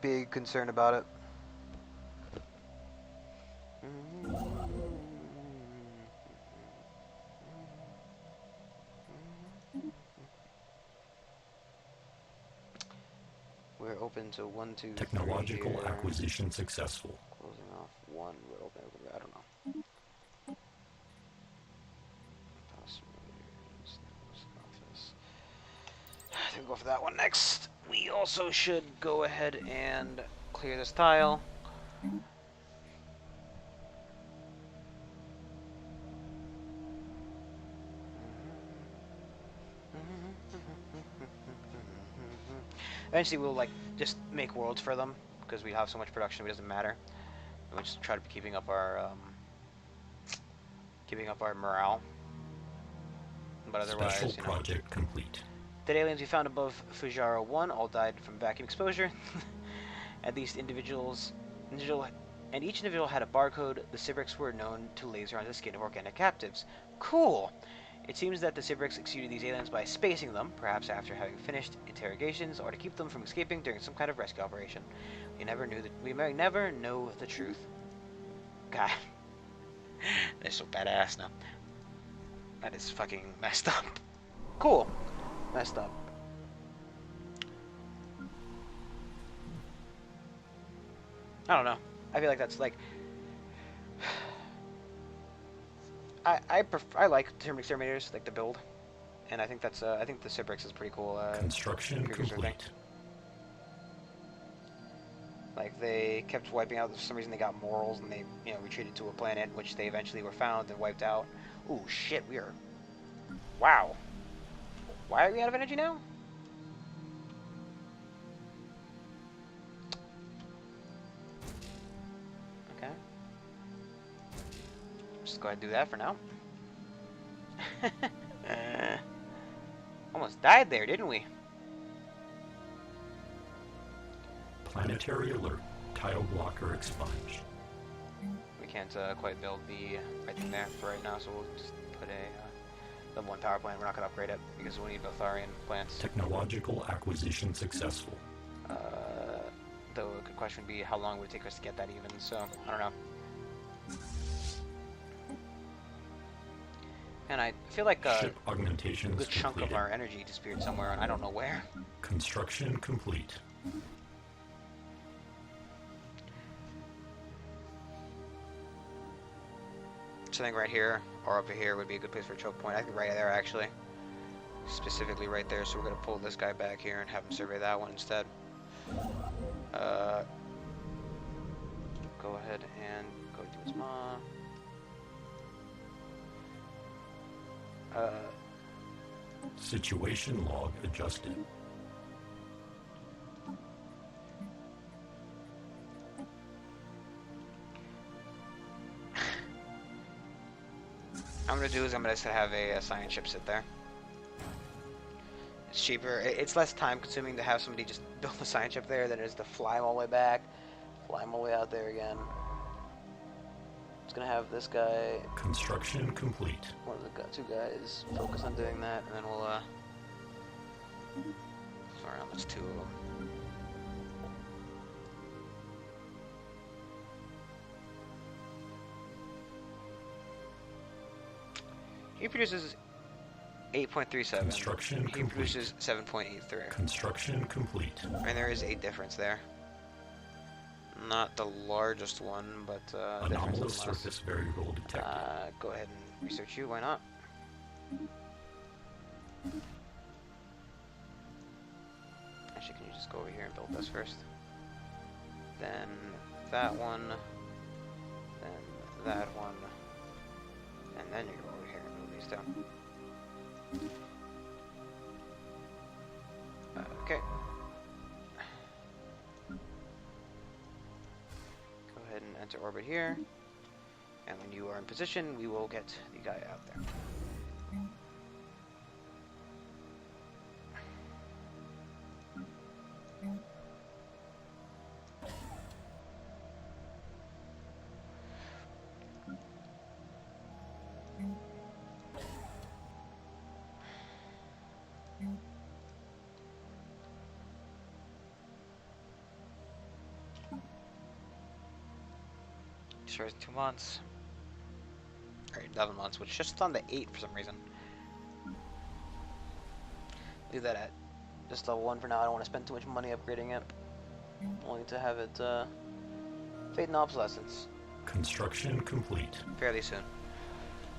big concern about it. We're open to 1, 2, 3 Technological here. acquisition successful. Closing off 1. We're open. I don't know. I think we'll go for that one next. We also should go ahead and clear this tile. Eventually we'll like just make worlds for them because we have so much production it doesn't matter. And we'll just try to be keeping up our morale. but Special otherwise, you know. project complete. Dead aliens we found above Fujara 1 all died from vacuum exposure. At least each individual had a barcode. The Cybrics were known to laser on the skin of organic captives. Cool! It seems that the Cybrics executed these aliens by spacing them, perhaps after having finished interrogations, or to keep them from escaping during some kind of rescue operation. We may never know the truth. God. They're so badass now. That is fucking messed up. Cool. Messed up. I don't know. I feel like that's like I like term exterminators, like the build, and I think that's I think the Cybrix is pretty cool. Construction complete. Like they kept wiping out. For some reason they got morals and they retreated to a planet which they eventually were found and wiped out. Ooh shit, we are. Wow. Why are we out of energy now? Okay. Just go ahead and do that for now. Almost died there, didn't we? Planetary alert. Tidal blocker expunged. We can't quite build the right thing there for right now, so we'll just put a level 1 power plant. We're not going to upgrade it because we'll need Botharian plants. Technological acquisition successful. Though a good question would be how long would it take us to get that even, so I don't know. And I feel like Ship augmentations a good chunk completed. of our energy disappeared somewhere, and I don't know where. Construction complete. So I think right here, or over here, would be a good place for a choke point. I think right there, actually. Specifically right there, so we're going to pull this guy back here and have him survey that one instead. Go ahead and go to his mom. Situation log adjusted. I'm going to do is I'm going to have a science ship sit there. It's cheaper. It's less time consuming to have somebody just build a science ship there than it is to fly them all the way back, fly them all the way out there again. It's going to have this guy, Construction complete. one of the two guys, focus on doing that, and then we'll, sorry, that's two of them. He produces 8.37. Construction He complete. produces 7.83. Construction complete. And there is a difference there. Not the largest one, but Anomalous difference surface variable detected. go ahead and research you. Why not? Actually, can you just go over here and build this first? Then that one. Then that one. And then you go over here and build these two. Okay. Go ahead and enter orbit here. And when you are in position, we will get the guy out there. Sure, it's 2 months. Or 11 months, which is just on the 8 for some reason. Leave that at just level 1 for now. I don't want to spend too much money upgrading it. Only to have it fade in obsolescence Construction complete. fairly soon.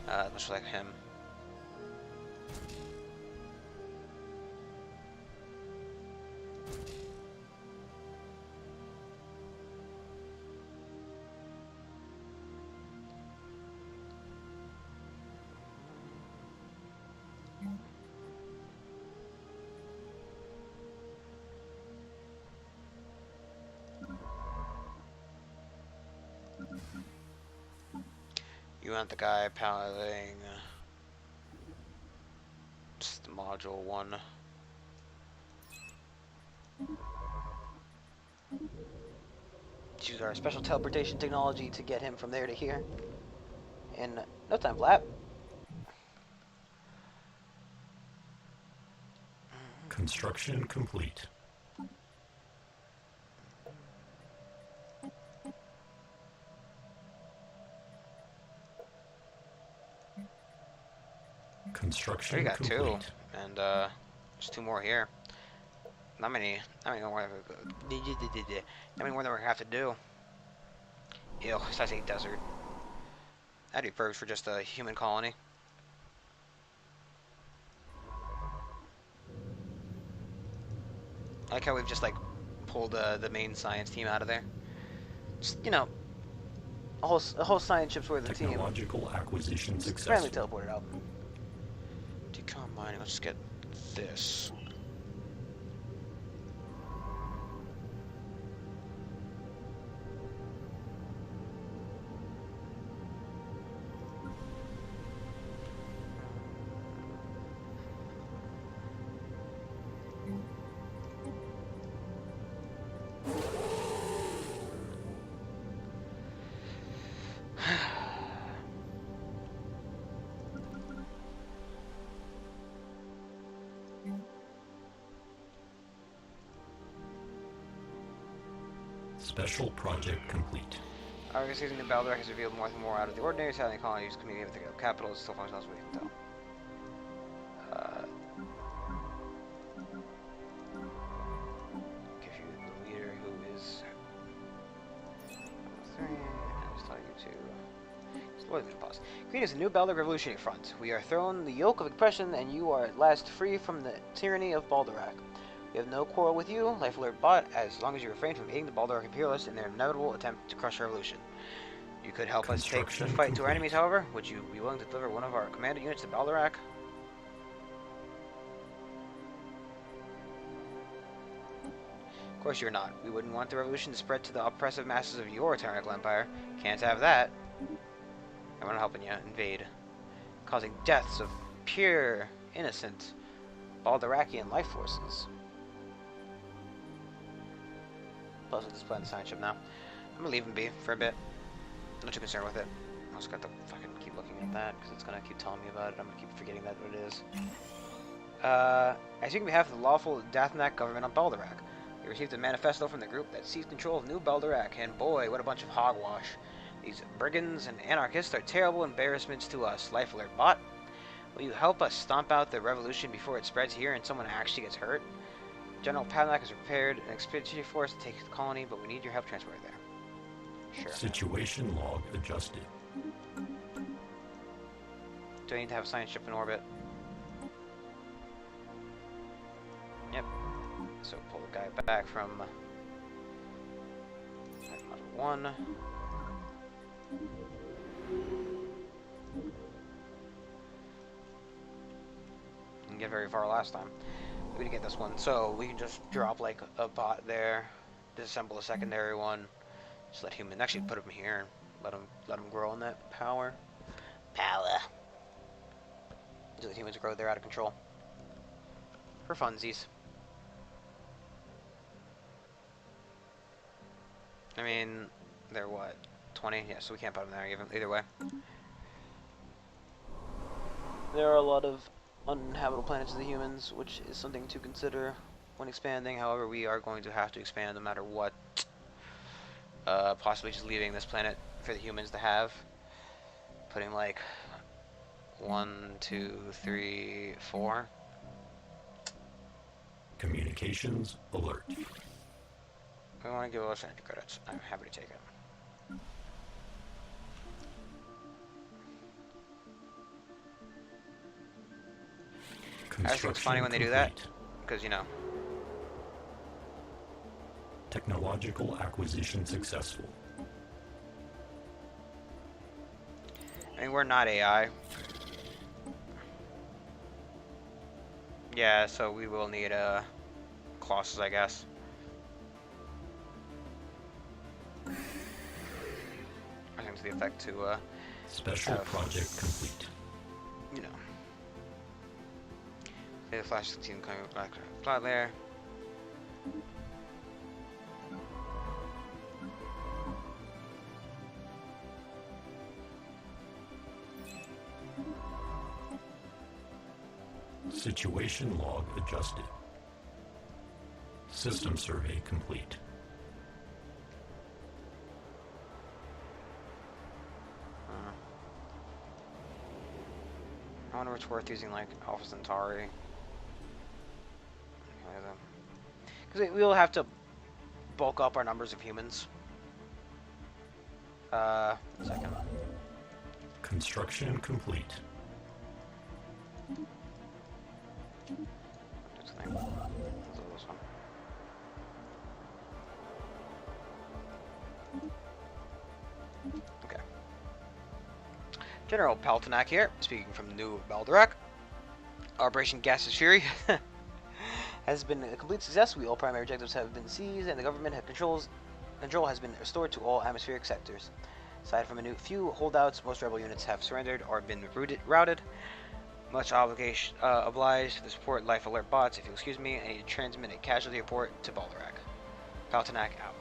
Much like him. You want the guy piloting Module 1. Use our special teleportation technology to get him from there to here. In no time flat. Construction complete. Construction We got complete. 2, and there's 2 more here. Not many more. Not many more than we have to do. Ew, size 8 desert. That'd be perfect for just a human colony. I like how we've just like pulled the main science team out of there. Just, you know, a whole science ship's worth of team. Technological acquisition Randomly successful. teleported out. Decombining. Let's just get this. Special project complete. Our season in Baldur has revealed more and more out of the ordinary. Italian colonies community with the capital is still functional as we can tell. Give you the leader who is 3, and I was telling you to. What is it? Pause. Green is a new Baldur Revolutionary Front. We are thrown the yoke of oppression, and you are at last free from the tyranny of Baldurak. We have no quarrel with you, Life Alert Bot, as long as you refrain from aiding the Baldurak Imperialists in their inevitable attempt to crush our revolution. You could help us take the fight to our enemies, however. Would you be willing to deliver one of our commanded units to Baldurak? Of course you're not. We wouldn't want the revolution to spread to the oppressive masses of your tyrannical empire. Can't have that. I'm not helping you invade, causing deaths of pure, innocent Baldurakian life forces. Plus, with this plan the science ship now. I'm gonna leave him be for a bit. I'm not too concerned with it. I just got to fucking keep looking at that because it's gonna keep telling me about it. I'm gonna keep forgetting that what it is. I speak on behalf of the lawful Dathnak government on Baldurak. We received a manifesto from the group that seized control of New Baldurak, and boy, what a bunch of hogwash. These brigands and anarchists are terrible embarrassments to us. Life Alert Bot, will you help us stomp out the revolution before it spreads here and someone actually gets hurt? General Padlock has prepared an expeditionary force to take the colony, but we need your help transporting there. Sure. Situation log adjusted. Do I need to have a science ship in orbit? Yep. So pull the guy back from Module 1. Didn't get very far last time. We didn't get this one, so we can just drop like a bot there, disassemble a secondary one, just let human actually put him here and let him grow on that power. Just let humans grow, they're out of control. For funsies. I mean, they're what? 20? Yeah, so we can't put them there either way. There are a lot of uninhabitable planets of the humans, which is something to consider when expanding. However, we are going to have to expand no matter what. Possibly just leaving this planet for the humans to have. Putting like 1, 2, 3, 4. Communications alert. We want to give us energy credits. I'm happy to take it. I just think it's funny when they do that, because, you know. Technological acquisition successful. I mean, we're not AI. Yeah, so we will need Colossus, I guess. I think to the effect to Special project complete. You know. Okay, the flash team coming back flat layer. Situation log adjusted. System survey complete. I wonder what's worth using, like, Alpha Centauri. Because we will have to bulk up our numbers of humans. Second. Construction complete. Next thing. Let's do this one. Okay. General Paltanak here, speaking from New Baldorak. Operation Gaseous Fury has been a complete success. All primary objectives have been seized, and the government control has been restored to all atmospheric sectors. Aside from a few holdouts, most rebel units have surrendered or been routed. Much obligation obliged to support Life Alert bots. If you'll excuse me, I need to transmit a casualty report to Baldorak. Paltanak out.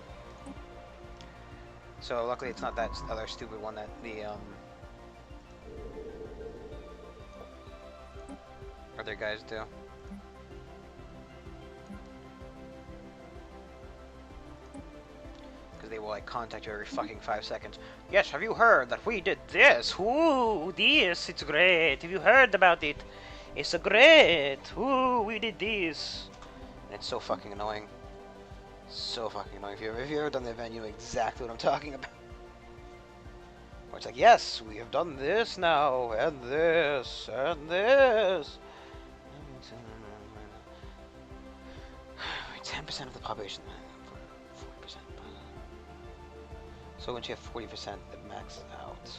So luckily it's not that other stupid one that the other guys do. Because they will like contact you every fucking 5 seconds. Yes, have you heard that we did this? Ooh, this, it's great. Have you heard about it? It's so great. Ooh, we did this. And it's so fucking annoying. So fucking annoying. If you've ever done the event, you know exactly what I'm talking about. Where it's like, yes, we have done this now, and this, and this. 10% of the population. 40%. So once you have 40%, it maxes out.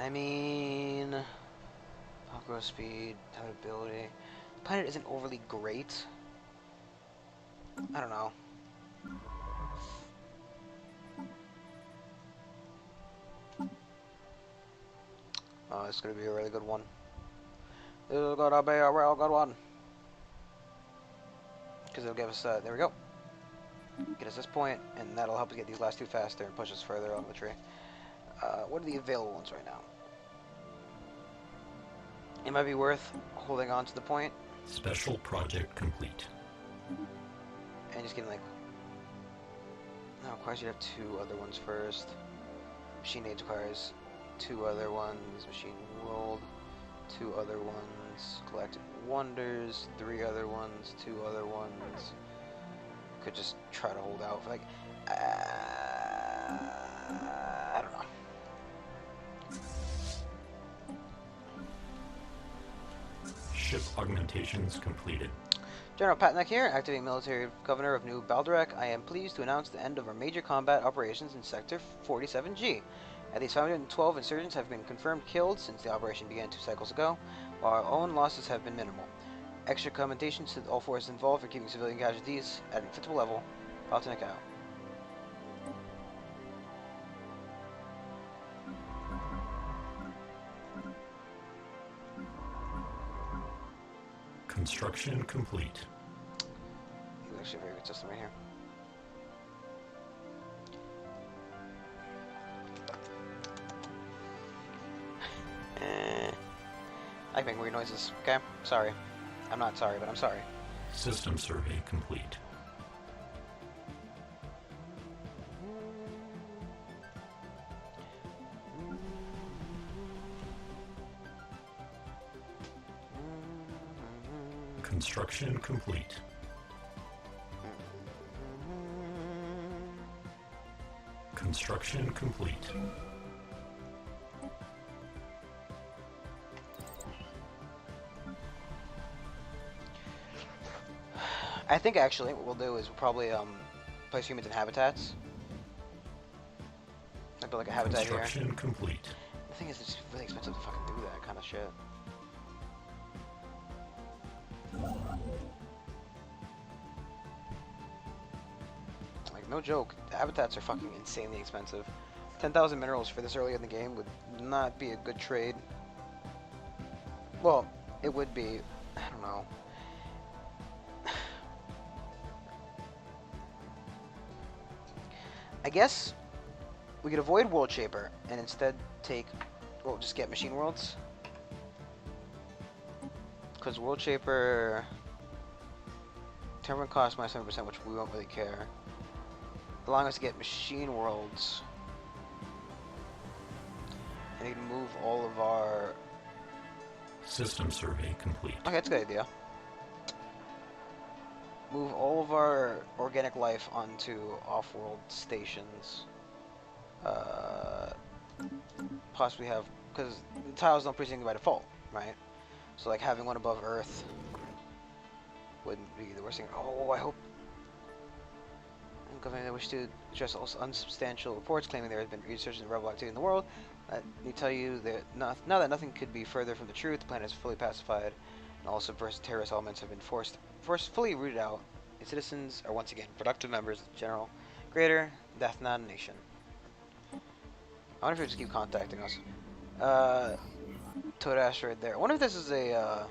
I mean, growth speed, habitability. The planet isn't overly great. I don't know. Oh, it's gonna be a really good one. This is gonna be a real good one. Because it'll give us, there we go. Get us this point, and that'll help us get these last two faster and push us further on the tree. What are the available ones right now? It might be worth holding on to the point. Special project complete. And just getting like... No, of course you have two other ones first. Machine aids requires two other ones. Machine rolled. Two other ones. Galactic wonders. Three other ones. Two other ones. Could just try to hold out for like... I don't know. Ship augmentations completed. General Patnack here, acting military governor of New Baldorak. I am pleased to announce the end of our major combat operations in Sector 47G. At least 512 insurgents have been confirmed killed since the operation began 2 cycles ago, while our own losses have been minimal. Extra commendations to all forces involved for keeping civilian casualties at an acceptable level. Patnack out. Construction complete. It's actually a very good system right here. I make weird noises, okay? Sorry. I'm not sorry, but I'm sorry. System survey complete. Construction complete. Construction complete. I think actually what we'll do is we'll probably place humans in habitats. Like build like a habitat here. Construction complete. The thing is, it's really expensive to fucking do that kind of shit. Like No joke. The habitats are fucking insanely expensive. 10,000 minerals for this early in the game would not be a good trade. Well, it would be. I don't know. I guess we could avoid World Shaper and instead take, well, just get Machine Worlds. Because World Shaper, turn cost minus 7%, which we won't really care. Allowing us to get Machine Worlds. And you can move all of our... System survey complete. Okay, that's a good idea. Move all of our organic life onto off-world stations. Possibly have, because the tiles don't present by default, right? So like having one above Earth wouldn't be the worst thing. Oh, I hope. Government wish to address all unsubstantial reports claiming there has been research and rebel activity in the world. Let me tell you that now that nothing could be further from the truth, the planet is fully pacified, and all subversive terrorist elements have been forcefully rooted out. Its citizens are once again productive members of the general, greater Dathnan nation. I wonder if he'll just keep contacting us. Toad asteroid there. I wonder if this is a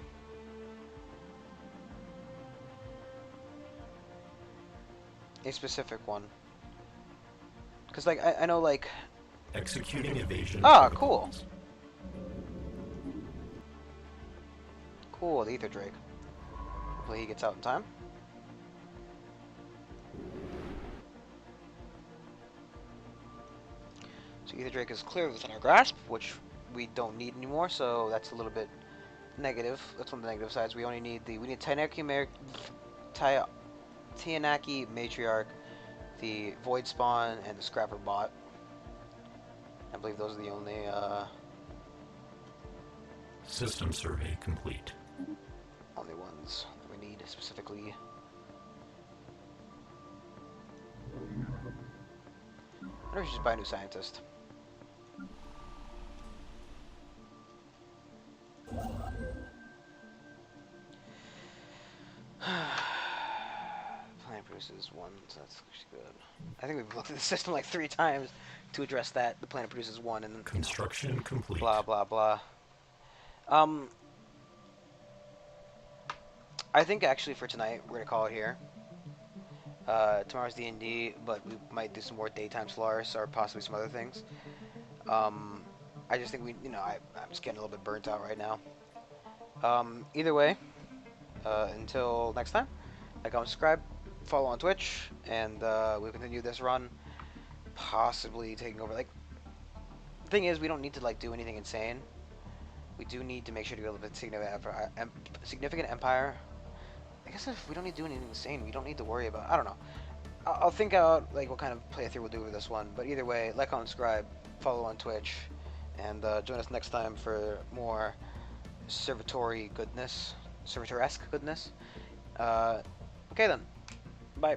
specific one. Cause like I know like. Executing evasion. Ah, cool. Cool, the Ether Drake. Hopefully he gets out in time. So Ether Drake is clearly within our grasp, which we don't need anymore, so that's a little bit negative. That's one of the negative sides. We only need we need Tainaki Matriarch, the Void Spawn, and the Scrapper Bot. I believe those are the only System survey complete. only ones that we need specifically. I wonder if we should just buy a new scientist. Planet produces one, so that's actually good. I think we've looked at the system like 3 times to address that. The planet produces one, and Construction complete. blah blah blah. I think actually for tonight we're gonna call it here. Tomorrow's D&D, but we might do some more daytime Stellaris or possibly some other things. I just think I'm just getting a little bit burnt out right now. Either way, until next time, like, comment, subscribe, follow on Twitch, and we'll continue this run, possibly taking over. Like, the thing is, we don't need to like do anything insane. We do need to make sure to build a significant empire. I guess if we don't need to do anything insane, we don't need to worry about. I don't know. I'll think out like what kind of playthrough we'll do with this one. But either way, like, comment, subscribe, follow on Twitch, and join us next time for more servitory goodness, servitor-esque goodness. Okay then. Bye.